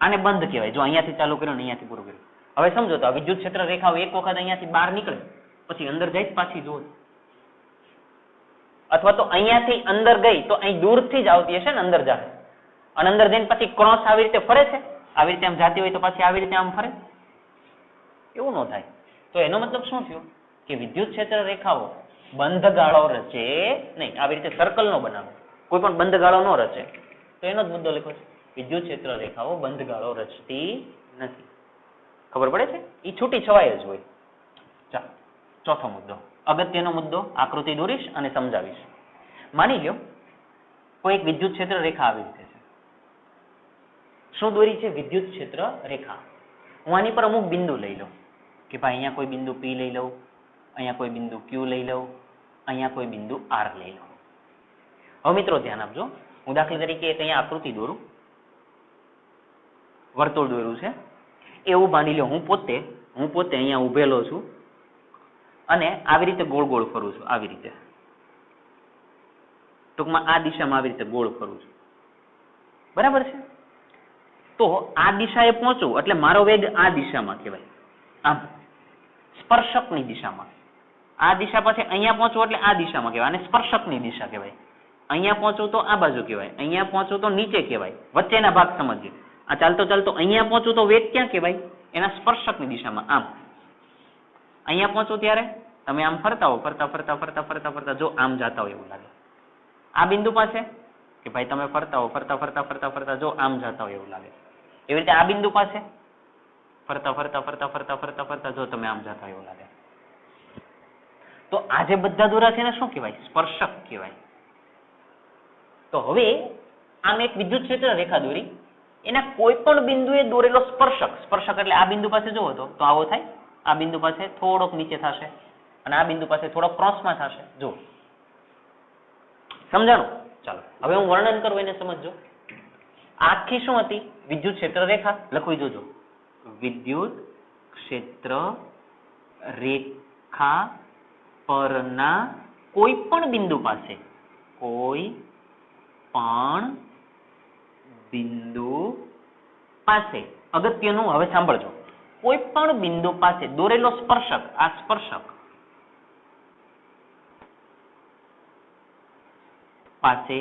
આને બંધ કહેવાય. જો અહીંયાથી ચાલુ કર્યું ને અહીંયાથી પૂરું કર્યું. હવે સમજો તો આ વિદ્યુત ક્ષેત્ર રેખાઓ એક વખત અહીંયાથી બહાર નીકળે પછી અંદર જાય પાછી જુઓ, અથવા તો અહીંયાથી અંદર ગઈ તો અહીં દૂરથી જ આવતી હશે ને અંદર જાય અને અંદર જઈને પછી ક્રોસ આવી રીતે ફરે છે. આવી રીતે આમ જાતી હોય તો પછી આવી રીતે આમ ફરે? એવું ન થાય. તો એનો મતલબ શું થયો કે વિદ્યુત ક્ષેત્ર રેખાઓ બંધ ગાળો રચે નહીં. આવી રીતે સર્કલ નો બનાવે, કોઈ પણ બંધ ગાળો ન રચે. તો એનો જ મુદ્દો લખ્યો છે. વિદ્યુત ક્ષેત્ર રેખાઓ બંધ ગાળો રચતી નથી. ખબર પડે છે? એ છૂટી છવાય જ હોય. ચાલો ચોથો મુદ્દો, અગત્યનો મુદ્દો. આકૃતિ દોરીશ અને સમજાવીશ. માની લો કોઈ એક વિદ્યુત ક્ષેત્ર રેખા આવી રીતે છે. શું દોરી છે? વિદ્યુત ક્ષેત્ર રેખા. હું આની પર અમુક બિંદુ લઈ લઉં કે ભાઈ અહીંયા કોઈ બિંદુ P લઈ લઉં, અહીંયા કોઈ બિંદુ Q લઈ લઉં, અહીંયા કોઈ બિંદુ R લઈ લઉં. હવે મિત્રો ધ્યાન આપજો. હું દાખલા તરીકે અહીંયા આકૃતિ દોરું, વર્તુળ દોર્યું છે એવું માની લો. હું પોતે અહીંયા ઉભેલો છું અને આવી રીતે ગોળ ગોળ ફરું છું. આવી રીતે ટૂંકમાં આ દિશામાં આવી રીતે ગોળ ફરું છું. બરાબર છે? તો આ દિશાએ પહોંચું એટલે મારો વેગ આ દિશામાં કહેવાય, આમ સ્પર્શકની દિશામાં. આ દિશા પછી અહીંયા પહોંચવું એટલે આ દિશામાં કહેવાય અને સ્પર્શકની દિશા કહેવાય. અહીંયા પહોંચવું તો આ બાજુ કહેવાય, અહીંયા પહોંચવું તો નીચે કહેવાય. વચ્ચેના ભાગ સમજીએ. આ ચાલતો ચાલતો અહીંયા પહોંચવું તો વેગ ક્યાં કહેવાય? એના સ્પર્શકની દિશામાં. આમ અહીંયા પહોંચવું ત્યારે તમે આમ ફરતા હો, ફરતા જો આમ જતા હોય એવું લાગે. આ બિંદુ પાસે કે ભાઈ તમે ફરતા હો, ફરતા જો આમ જતા હોય એવું લાગે. એવી રીતે આ બિંદુ પાસે ફરતા જે બધા દોરા છે એને શું કહેવાય? સ્પર્શક કહેવાય. તો હવે આમ એક વિદ્યુત ક્ષેત્ર રેખા દોરી, એના કોઈ પણ બિંદુએ દોરેલો સ્પર્શક, સ્પર્શક એટલે આ બિંદુ પાસે જોવો તો આવો થાય, આ બિંદુ પાસે થોડોક નીચે થશે અને આ બિંદુ પાસે થોડોક ક્રોસમાં થશે. જો સમજાણું? ચાલો હવે હું વર્ણન કરું એને સમજજો. આખી શું હતી? વિદ્યુત ક્ષેત્ર રેખા. લખવી જોજો, વિદ્યુત ક્ષેત્ર રેખા પરના કોઈ પણ બિંદુ પાસે, કોઈ પણ બિંદુ પાસે, અગત્યનું હવે સાંભળજો, કોઈ પણ બિંદુ પાસે દોરેલો સ્પર્શક, આ સ્પર્શક પાસે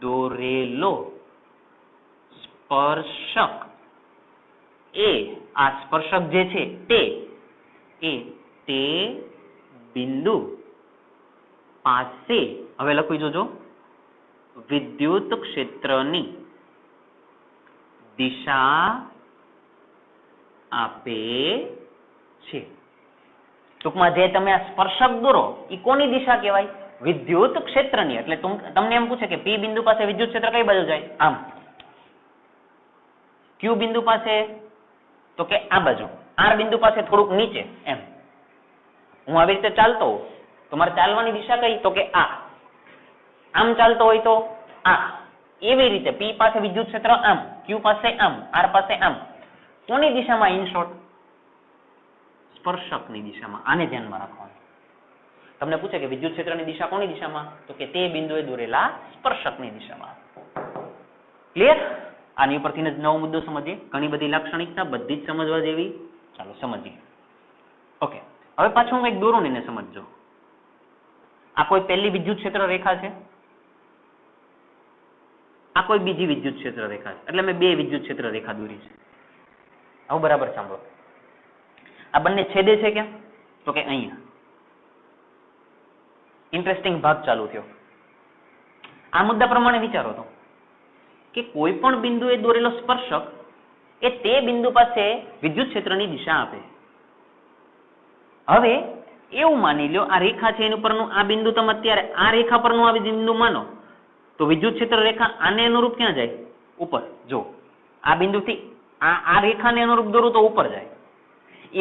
દોરેલો સ્પર્શક એ, આ સ્પર્શક જે છે તે બિંદુ પાસે, હવે લખી જોજો, વિદ્યુત ક્ષેત્રની દિશા આપે છે. ટૂંકમાં જે તમે આ સ્પર્શક દોરો એ કોની દિશા કહેવાય? વિદ્યુત ક્ષેત્રની. એટલે તમને એમ પૂછે કે પી બિંદુ પાસે વિદ્યુત ક્ષેત્ર કઈ બાજુ જાય? આમ. ક્યુ બિંદુ પાસે તો કે આ બાજુ. આર બિંદુ પાસે થોડુંક નીચે. એમ હું આવી રીતે ચાલતો હોઉં તો મારે ચાલવાની દિશા કઈ? તો કે આ. આમ ચાલતો હોય તો આ. એવી રીતે પી પાસે વિદ્યુત ક્ષેત્ર આમ, ક્યુ પાસે આમ, આર પાસે આમ. કોની દિશામાં? ઇન શોર્ટ સ્પર્શકની દિશામાં. આને ધ્યાનમાં રાખવાનું. તમને પૂછે કે વિદ્યુત ક્ષેત્રની દિશા કોની દિશામાં? તો કે તે બિંદુએ દોરેલા સ્પર્શકની દિશામાં. ક્લિયર? આની ઉપરથી જ નવો મુદ્દો સમજીએ. ઘણી બધી લાક્ષણિકતા બધી જ સમજવા જેવી. ચાલો સમજીએ. ઓકે, હવે પાછું હું એક દોરું એને સમજજો. આ કોઈ પહેલી વિદ્યુત ક્ષેત્ર રેખા છે, આ કોઈ બીજી વિદ્યુત ક્ષેત્ર રેખા છે. એટલે મેં બે વિદ્યુત ક્ષેત્ર રેખા દોરી છે. આવું બરાબર સાંભળો. આ બંને છેદે છે ક્યાં? તો કે અહીંયા. ઇન્ટરેસ્ટિંગ ભાગ ચાલુ થયો. આ મુદ્દા પ્રમાણે વિચારો તો કે કોઈ પણ બિંદુએ દોરેલો સ્પર્શક એ તે બિંદુ પાસે વિદ્યુત ક્ષેત્રની દિશા આપે. હવે એવું માની લો આ રેખા છે એની ઉપરનું આ બિંદુ, તમે અત્યારે આ રેખા પરનું આ બિંદુ માનો તો વિદ્યુત ક્ષેત્ર રેખા આને અનુરૂપ ક્યાં જાય? ઉપર. જો આ બિંદુથી આ રેખાને અનુરૂપ દોરું તો ઉપર જાય.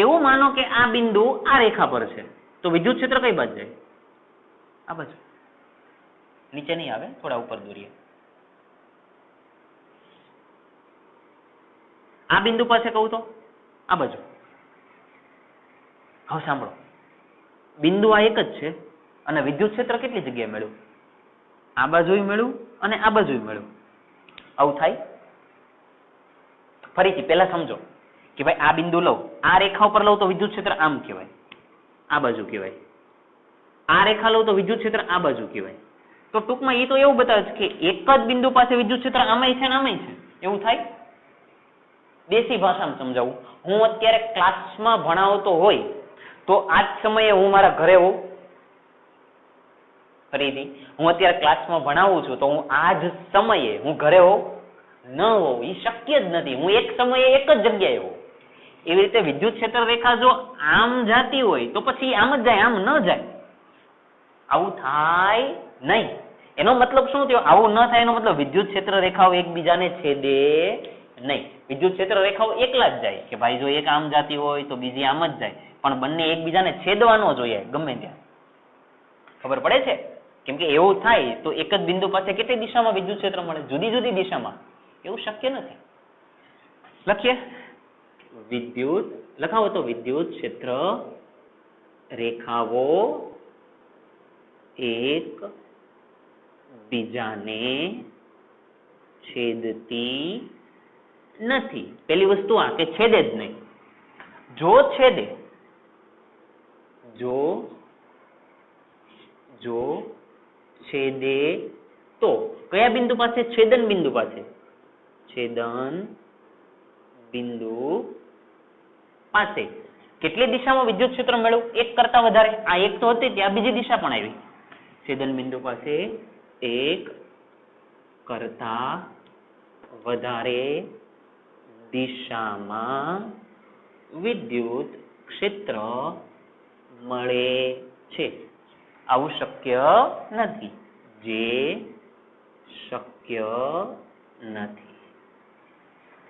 એવું માનો કે આ બિંદુ આ રેખા પર છે તો વિદ્યુત ક્ષેત્ર કઈ બાજુ જાય? આ બાજુ. નીચે નહીં આવે, થોડા ઉપર દોરીએ. આ બિંદુ પાસે કહું તો આ બાજુ. હવે સાંભળો, બિંદુ આ એક જ છે અને વિદ્યુત ક્ષેત્ર કેટલી જગ્યાએ મળ્યું? આ બાજુ મળ્યું અને આ બાજુ મળ્યું. આવું થાય? ફરીથી પહેલા સમજો કે ભાઈ આ બિંદુ લઉં, આ રેખા ઉપર લઉં તો વિદ્યુત ક્ષેત્ર આમ કહેવાય, આ બાજુ કહેવાય. આ રેખા લઉં તો વિદ્યુત ક્ષેત્ર આ બાજુ કહેવાય. તો ટૂંકમાં એ તો એવું બતાવે છે કે એક જ બિંદુ પાસે વિદ્યુત ક્ષેત્ર આમાંય છે ને આમાંય છે. એવું થાય? દેશી ભાષામાં સમજાવું, હું અત્યારે ક્લાસમાં ભણાવતો હોય તો આ જ સમયે હું મારા ઘરે હોઉં. ફરીથી, હું અત્યારે ક્લાસમાં ભણાવું છું તો હું આ જ સમયે હું ઘરે હોઉં ન હોઉં એ શક્ય જ નથી. હું એક સમયે એક જ જગ્યાએ હોઉં. એવી રીતે વિદ્યુત ક્ષેત્ર રેખા જો આમ જાતી હોય તો પછી આમ જ જાય, આમ ન જાય. આવું થાય નહીં. એનો મતલબ શું થયો? આવું ન થાય એનો મતલબ વિદ્યુત ક્ષેત્ર રેખાઓ એકબીજાને છેદે નહીં. વિદ્યુત ક્ષેત્ર રેખાઓ એકલા જ જાય કે ભાઈ જો એક આમ જાતી હોય તો બીજી આમ જ જાય, પણ બંને એકબીજાને છેદવા ન જોઈએ ગમે ત્યાં. ખબર પડે છે? કેમ કે એવું થાય તો એક જ બિંદુ પાસે કેટલી દિશામાં વિદ્યુત ક્ષેત્ર મળે? જુદી જુદી દિશામાં. એવું શક્ય નથી. લખીએ, વિદ્યુત લખાવો તો વિદ્યુત ક્ષેત્ર રેખાઓ એક બીજાને છેદતી નથી. પેલી વસ્તુ આ કે છેદે જ નહીં. જો છેદે તો કયા બિંદુ પાસે? છેદન બિંદુ પાસે. છેદન બિંદુ પાસે કેટલી દિશામાં વિદ્યુત ક્ષેત્ર મેળવ્યું? એક કરતા વધારે. આ એક તો હતી ત્યાં બીજી દિશા પણ આવી. છેદન બિંદુ પાસે એક કરતા વધારે દિશામાં વિદ્યુત ક્ષેત્ર મળે છે. આવું શક્ય નથી. જે શક્ય નથી.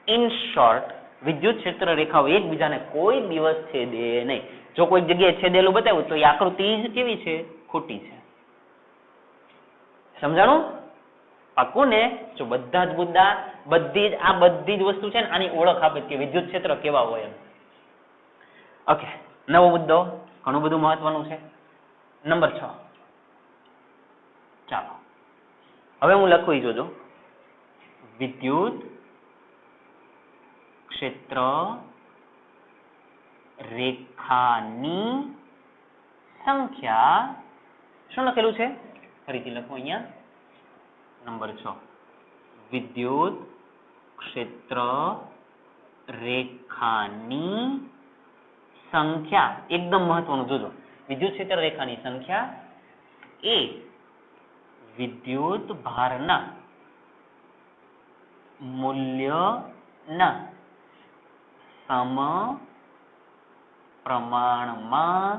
ઇન શોર્ટ, વિદ્યુત ક્ષેત્ર રેખાઓ એકબીજાને કોઈ દિવસ છેદે નહીં. જો કોઈ જગ્યાએ છેદેલું બતાવ્યું તો એ આકૃતિ જ કેવી છે? ખોટી છે. સમજાણું? પાક્કું ને? જો બધા જ મુદ્દા, બધી જ વસ્તુ છે ને આની ઓળખ આપે કે વિદ્યુત ક્ષેત્ર કેવા હોય એમ. ઓકે, નવો મુદ્દો, ઘણું બધું મહત્વનું છે. નંબર 6. ચાલો હવે હું લખું, જોજો. વિદ્યુત ક્ષેત્ર રેખાની સંખ્યા, શું લખેલું છે? ફરીથી લખું અહીંયા. નંબર 6. વિદ્યુત ક્ષેત્ર રેખાની સંખ્યા, એકદમ મહત્વનું, જોજો. વિદ્યુત ક્ષેત્ર રેખાની સંખ્યા એ વિદ્યુત ભારના મૂલ્યના સમપ્રમાણમાં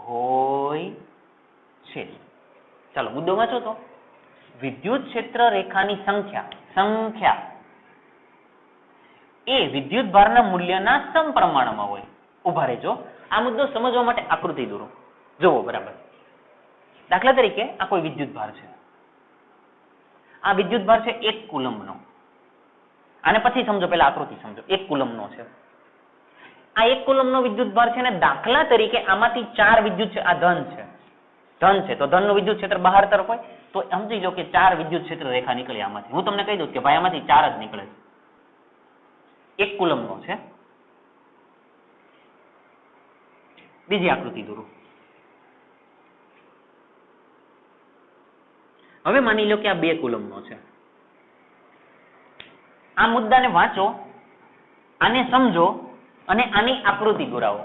હોય છે. ચાલો મુદ્દો વાંચો તો. વિદ્યુત ક્ષેત્ર રેખાની સંખ્યા એ વિદ્યુત ભારના મૂલ્યના સમપ્રમાણમાં હોય. ઉભા રહેજો, આ મુદ્દો સમજવા માટે આકૃતિ દોરો. જુઓ બરાબર. દાખલા તરીકે આ કોઈ વિદ્યુત ભાર છે. આ વિદ્યુત ભાર છે 1 કુલમ્બનો. આને પછી સમજો, પહેલા આકૃતિ સમજો. 1 કુલમ્બનો છે આ. 1 કુલમ્બનો વિદ્યુત ભાર છે ને દાખલા તરીકે આમાંથી 4 વિદ્યુત છે. આ ધન છે તો ધનનું વિદ્યુત ક્ષેત્ર બહાર તરફ હોય તો સમજી લો કે 4 વિદ્યુત ક્ષેત્ર રેખા નીકળે આમાંથી. હું તમને કહી દઉં કે ભાઈ આમાંથી 4 જ નીકળે છે. 1 કુલમ્બનો છે. બીજી આકૃતિ દોરો. હવે માની લો કે આ 2 કુલમ્બનો છે. આ મુદ્દાને વાંચો, આને સમજો અને આની આકૃતિ દોરાવો.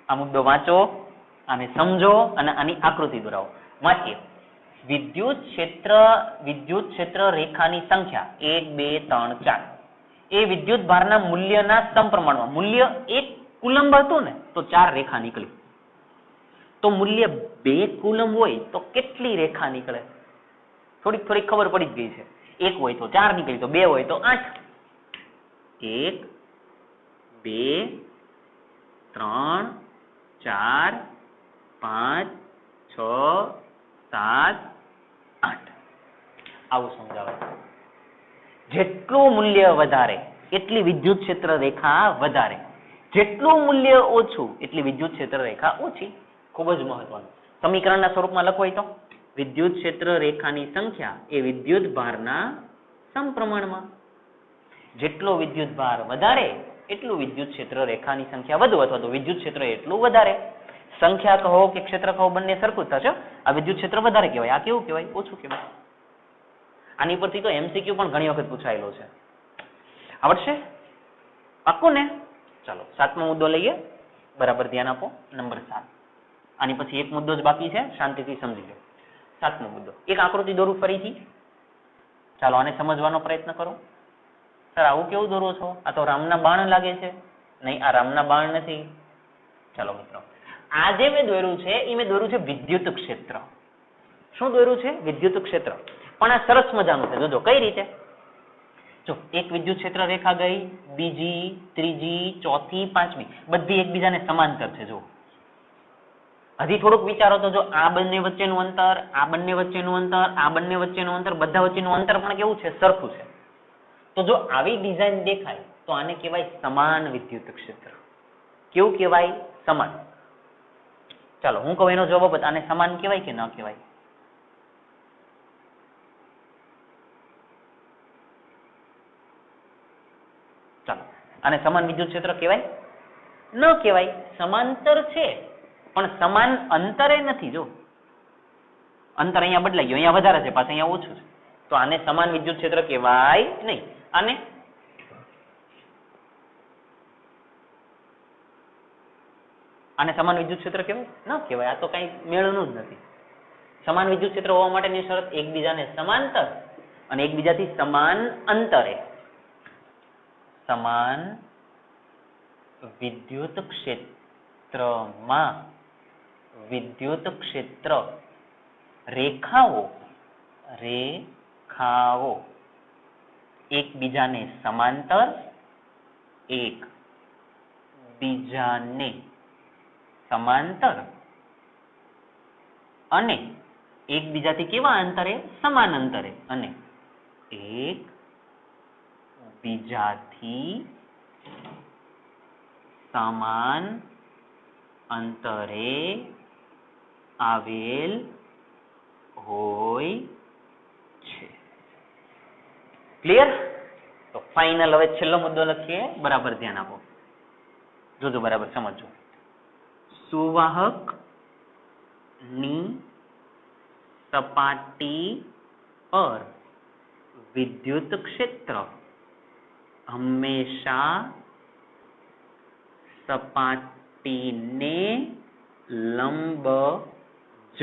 આ મુદ્દો વાંચો, આને સમજો અને આની આકૃતિ દોરાવો. વાંચીએ. વિદ્યુત ક્ષેત્ર રેખાની સંખ્યા 1 2 3 4 એ વિદ્યુત ભારના મૂલ્યના સમપ્રમાણમાં. મૂલ્ય 1 કુલમ્બ હતું ને તો 4 રેખા નીકળી. તો મૂલ્ય 2 કુલમ્બ હોય તો કેટલી રેખા નીકળે? થોડીક ખબર પડી જ ગઈ છે. 1 હોય તો 4 નીકળી, તો 2 હોય તો 8. 1 2 3 4 5 6 7 8. આવું સમજાવે. જેટલું મૂલ્ય વધારે એટલી વિદ્યુત ક્ષેત્ર રેખા વધારે, જેટલું મૂલ્ય ઓછું એટલી વિદ્યુત ક્ષેત્ર રેખા ઓછી. ખૂબ જ મહત્વનું. સમીકરણના સ્વરૂપમાં લખો તો વિદ્યુત ક્ષેત્ર રેખાની સંખ્યા એ વિદ્યુત ભારના સમપ્રમાણમાં. જેટલો વિદ્યુત ભાર વધારે એટલું વિદ્યુત ક્ષેત્ર રેખાની સંખ્યા વધુ, અથવા તો વિદ્યુત ક્ષેત્ર એટલું વધારે. સંખ્યા કહો કે ક્ષેત્ર કહો બંને સરખું થશે. આ વિદ્યુત ક્ષેત્ર વધારે કહેવાય, આ કેવું કહેવાય? ઓછું કહેવાય. આની પરથી તો MCQ પણ ઘણી વખત પૂછાયેલો છે. આવડશે? પાક્કું ને? ચાલો 7મો મુદ્દો લઈએ. બરાબર ધ્યાન આપો. નંબર 7. આની પછી એક મુદ્દો જ બાકી છે, શાંતિથી સમજી લો. 7મો મુદ્દો. એક આકૃતિ દોરું ફરીથી. ચાલો આને સમજવાનો પ્રયત્ન કરો. સર આવું કેવું દોરો છો? આ તો રામના બાણ લાગે છે. નહીં, આ રામના બાણ નથી. ચાલો મિત્રો, આ જે મેં દોર્યું છે એ મેં દોર્યું છે વિદ્યુત ક્ષેત્ર. શું દોર્યું છે? વિદ્યુત ક્ષેત્ર. પણ આ સરસ મજાનું છે. જોજો કઈ રીતે. જો એક વિદ્યુત ક્ષેત્ર રેખા ગઈ, બીજી, ત્રીજી, ચોથી, પાંચમી, બધી એકબીજાને સમાંતર છે. જો હજી થોડુંક વિચારો તો જો આ બંને વચ્ચેનું અંતર, આ બંને વચ્ચેનું અંતર, આ બંને વચ્ચેનું અંતર, બધા વચ્ચેનું અંતર પણ કેવું છે? સરખું છે. તો જો આવી ડિઝાઇન દેખાય તો આને કહેવાય સમાન વિદ્યુત ક્ષેત્ર. કેવું કહેવાય? સમાન. ચાલો હું કહું એનો જવાબ. આને સમાન કહેવાય કે ન કહેવાય? ચાલો આને સમાન વિદ્યુત ક્ષેત્ર કહેવાય? ન કહેવાય. સમાંતર છે પણ સમાન અંતરે નથી. જો અંતર અહીંયા બદલાઈ ગયું, અહીંયા વધારે છે, પાછું અહીંયા ઓછું છે, તો આને સમાન વિદ્યુત ક્ષેત્ર કહેવાય નહીં. આને સમાન વિદ્યુત ક્ષેત્ર કહેવાય? ન કહેવાય. આ તો કઈ મેળનું જ નથી. સમાન વિદ્યુત ક્ષેત્ર હોવા માટેની શરત એકબીજાને સમાંતર અને એકબીજાથી સમાન અંતરે સમાન વિદ્યુત ક્ષેત્રમાં વિદ્યુત ક્ષેત્ર રેખાઓ એકબીજાને સમાંતર, એકબીજાને સમાંતર અને એકબીજાથી કેવા અંતરે? સમાન અંતરે, અને એકબીજાથી સમાન અંતરે આવેલ હોય છે. ક્લિયર? તો ફાઇનલ હવે છેલ્લો મુદ્દો લખીએ, બરાબર ધ્યાન આપો, જોજો બરાબર સમજો. સુવાહક ની સપાટી પર વિદ્યુત ક્ષેત્ર હંમેશા સપાટીને લંબ જ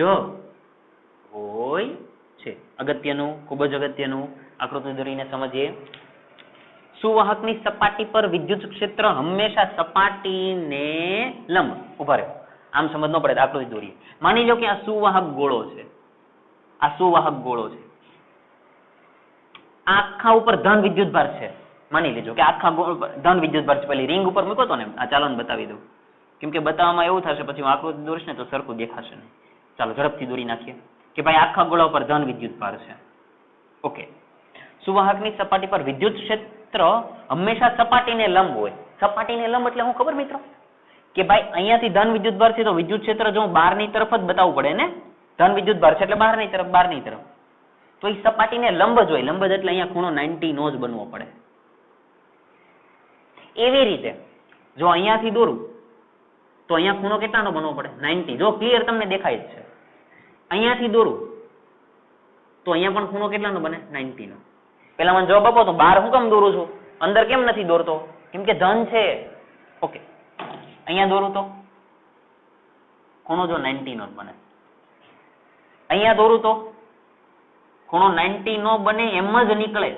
હોય છે. અગત્યનું, ખૂબ જ અગત્યનું, આકૃતિ દોરીને સમજીએ. સુવાહકની સપાટી પર વિદ્યુત ક્ષેત્ર હંમેશા સપાટીને લંબ. ઉભા રહ્યો, આમ સમજ ન પડે, આકૃતિ દોરીએ. માની લો કે આ સુવાહક ગોળો છે, આ સુવાહક ગોળો છે, આખા ઉપર ધન વિદ્યુત ભાર છે. માની લેજો કે આખા ગોળ પર ધન વિદ્યુત ભાર છે. પેલી રિંગ ઉપર મૂકો તો ને, આ ચાલો ને બતાવી દઉં, કેમ કે બતાવવામાં એવું થશે પછી હું આકૃતિ દોરીશ ને તો સરખું દેખાશે નહીં. ચાલો ઝડપથી દોરી નાખીએ કે ભાઈ આખા ગોળા ઉપર ધન વિદ્યુત ભાર છે. ઓકે, સુવાહકની સપાટી પર વિદ્યુત ક્ષેત્ર હંમેશા સપાટીને લંબ હોય. સપાટીને લંબ એટલે હું ખબર મિત્રો? કે ભાઈ અહીંયાથી ધન વિદ્યુત ભાર છે તો વિદ્યુત ક્ષેત્ર જો બહારની તરફ જ બતાવવું પડે ને, ધન વિદ્યુત ભાર છે એટલે બહારની તરફ, તો એ સપાટીને લંબ જ હોય. લંબ જ એટલે અહીંયા ખૂણો 90 નો જ બનવો પડે. એવી રીતે જો અહીંયાથી દોરું તો અહીંયા ખૂણો કેટલાનો બનવો પડે? 90. જો ક્લિયર તમને દેખાય જ છે. અહીંયાથી દોરું તો અહીંયા પણ ખૂણો કેટલાનો બને? 90 નો. પેલા મને જવાબ આપો તો બહાર હું કેમ દોરું છું, અંદર કેમ નથી દોરતો? કેમ કે ધન છે. ઓકે, અહીંયા દોરું તો ખૂણો જો 90 નો બને. અહીંયા દોરું તો ખૂણો 90 નો બને, એમ જ નીકળે.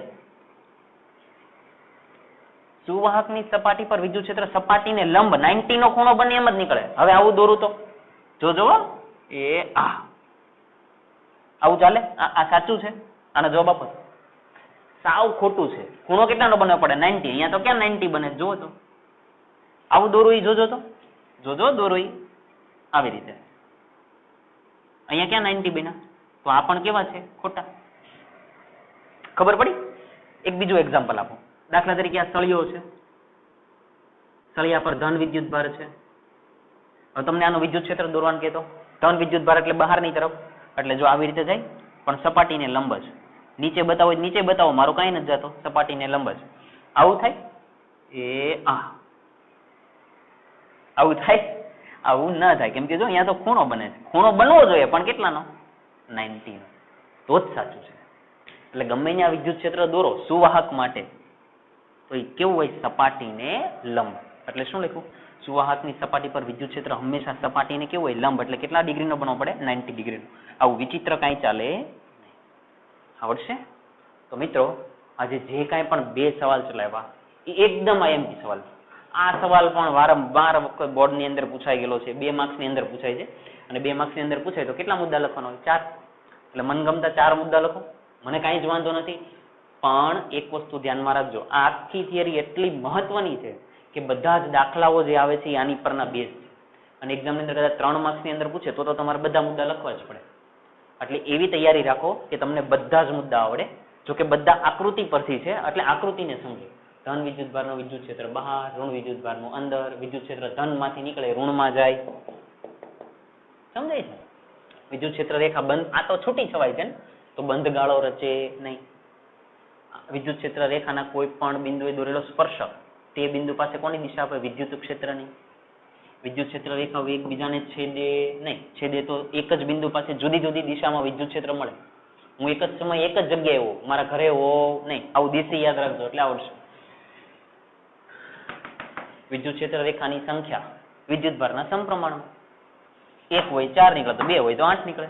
સુવાહકની સપાટી પર વિદ્યુત ક્ષેત્ર સપાટીને લંબ 90 નો ખૂણો બને એમ જ નીકળે. હવે આવું દોરું તો જોજો, આવું ચાલે? આ સાચું છે? આનો જવાબ આપો. સાવ ખોટું છે. ખૂણો કેટલાનો બનવો પડે? 90. અહીંયા તો ક્યાં 90 બને? જોવો તો આવું દોરું, જોજો તો, જોજો દોરું આવી રીતે. અહીંયા ક્યાં 90 બન્યા? તો આ પણ કેવા છે? ખોટા. ખબર પડી? એક બીજું એક્ઝામ્પલ આપો. દાખલા તરીકે આ સળિયો છે, સળિયા પર ધન વિદ્યુત ભાર છે. હવે તમને આનું વિદ્યુત ક્ષેત્ર દોરવાનું કહેતો, ધન વિદ્યુત ભાર એટલે બહારની તરફ, એટલે જો આવી રીતે જાય પણ સપાટીને લંબ જ. નીચે બતાવો નીચે બતાવો, મારું કાંઈ નથી જતો, સપાટીને લંબ જ. આવું થાય? આવું થાય? આવું ના થાય, કેમ કે જો અહીંયા તો ખૂણો બને છે. ખૂણો બનવો જોઈએ પણ કેટલાનો? 90 નો. તો જ સાચું છે. એટલે ગમે ત્યાં વિદ્યુત ક્ષેત્ર દોરો સુવાહક માટે તો એ કેવું હોય? સપાટીને લંબ. એટલે શું લખ્યું? સુવાહકની સપાટી પર વિદ્યુત ક્ષેત્ર હંમેશા સપાટીને કેવું હોય? લંબ. એટલે કેટલા ડિગ્રીનો બનવો પડે? 90 ડિગ્રીનો. આવું વિચિત્ર કાંઈ ચાલે નહીં. આવડશે? તો મિત્રો આજે જે કાંઈ પણ 2 સવાલ ચલાવ્યા એ એકદમ આઈએમપી સવાલ. આ સવાલ પણ વારંવાર વખત બોર્ડની અંદર પૂછાઈ ગયેલો છે. 2 માર્ક્સની અંદર પૂછાય છે. અને 2 માર્ક્સની અંદર પૂછાય તો કેટલા મુદ્દા લખવાના હોય? 4. એટલે મનગમતા 4 મુદ્દા લખો, મને કાંઈ જ વાંધો નથી. પણ એક વસ્તુ ધ્યાનમાં રાખજો, આ આખી થિયરી એટલી મહત્વની છે કે બધા જ દાખલાઓ જે આવે છે એ આની પરના બેઝ છે. અને એક્ઝામની અંદર કદાચ 3 માર્ક્સની અંદર પૂછે તો તમારે બધા મુદ્દા લખવા જ પડે. એટલે એવી તૈયારી રાખો કે તમને બધા જ મુદ્દા આવડે. જો કે બધા આકૃતિ પરથી છે, એટલે આકૃતિને સમજો. ધન વિદ્યુત ભારનો વિદ્યુત ક્ષેત્ર બહાર, ઋણ વિદ્યુત ભારનું અંદર, વિદ્યુત ક્ષેત્ર ધનમાંથી નીકળે ઋણમાં જાય. સમજાય છે? વિદ્યુત ક્ષેત્ર રેખા બંધ, આ તો છૂટી છવાય છે ને, તો બંધ ગાળો રચે નહીં. વિદ્યુત ક્ષેત્ર રેખાના કોઈ પણ બિંદુએ દોરેલો સ્પર્શક તે બિંદુ પાસે કોની દિશા આપે? વિદ્યુત ક્ષેત્રની. વિદ્યુત ક્ષેત્ર રેખાઓ એકબીજાને છેદે નહીં. છેદે તો એક જ બિંદુ પાસે જુદી જુદી દિશામાં વિદ્યુત ક્ષેત્ર મળે. હું એક જ સમય એક જ જગ્યાએ હોઉં, મારા ઘરે હોઉં નહીં. આવું દેશી યાદ રાખજો એટલે આવડશે. વિદ્યુત ક્ષેત્ર રેખાની સંખ્યા વિદ્યુત ભારના સમપ્રમાણમાં. 1 હોય 4 નીકળે, તો 2 હોય તો 8 નીકળે.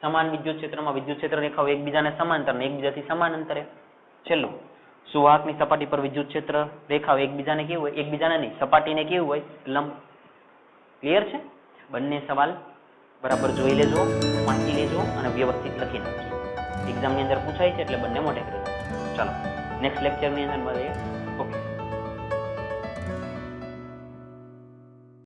સમાન વિદ્યુત ક્ષેત્રમાં વિદ્યુત ક્ષેત્ર રેખાઓ એકબીજાને સમાંતર ને એકબીજાથી સમાન અંતરે. છેલ્લું, સુવાહકની સપાટી પર વિદ્યુત ક્ષેત્ર રેખાઓ એકબીજાને કેવું હોય? એકબીજાને નહીં, સપાટીને કેવું હોય? લંબ. ક્લિયર છે? બંને સવાલ બરાબર જોઈ લેજો, વાંચી લેજો અને વ્યવસ્થિત લખી નાખજો. એક્ઝામની અંદર પૂછાય છે એટલે બંને મોઢે કરી નાખજો. ચાલો નેક્સ્ટ લેક્ચરની અંદર મળીએ.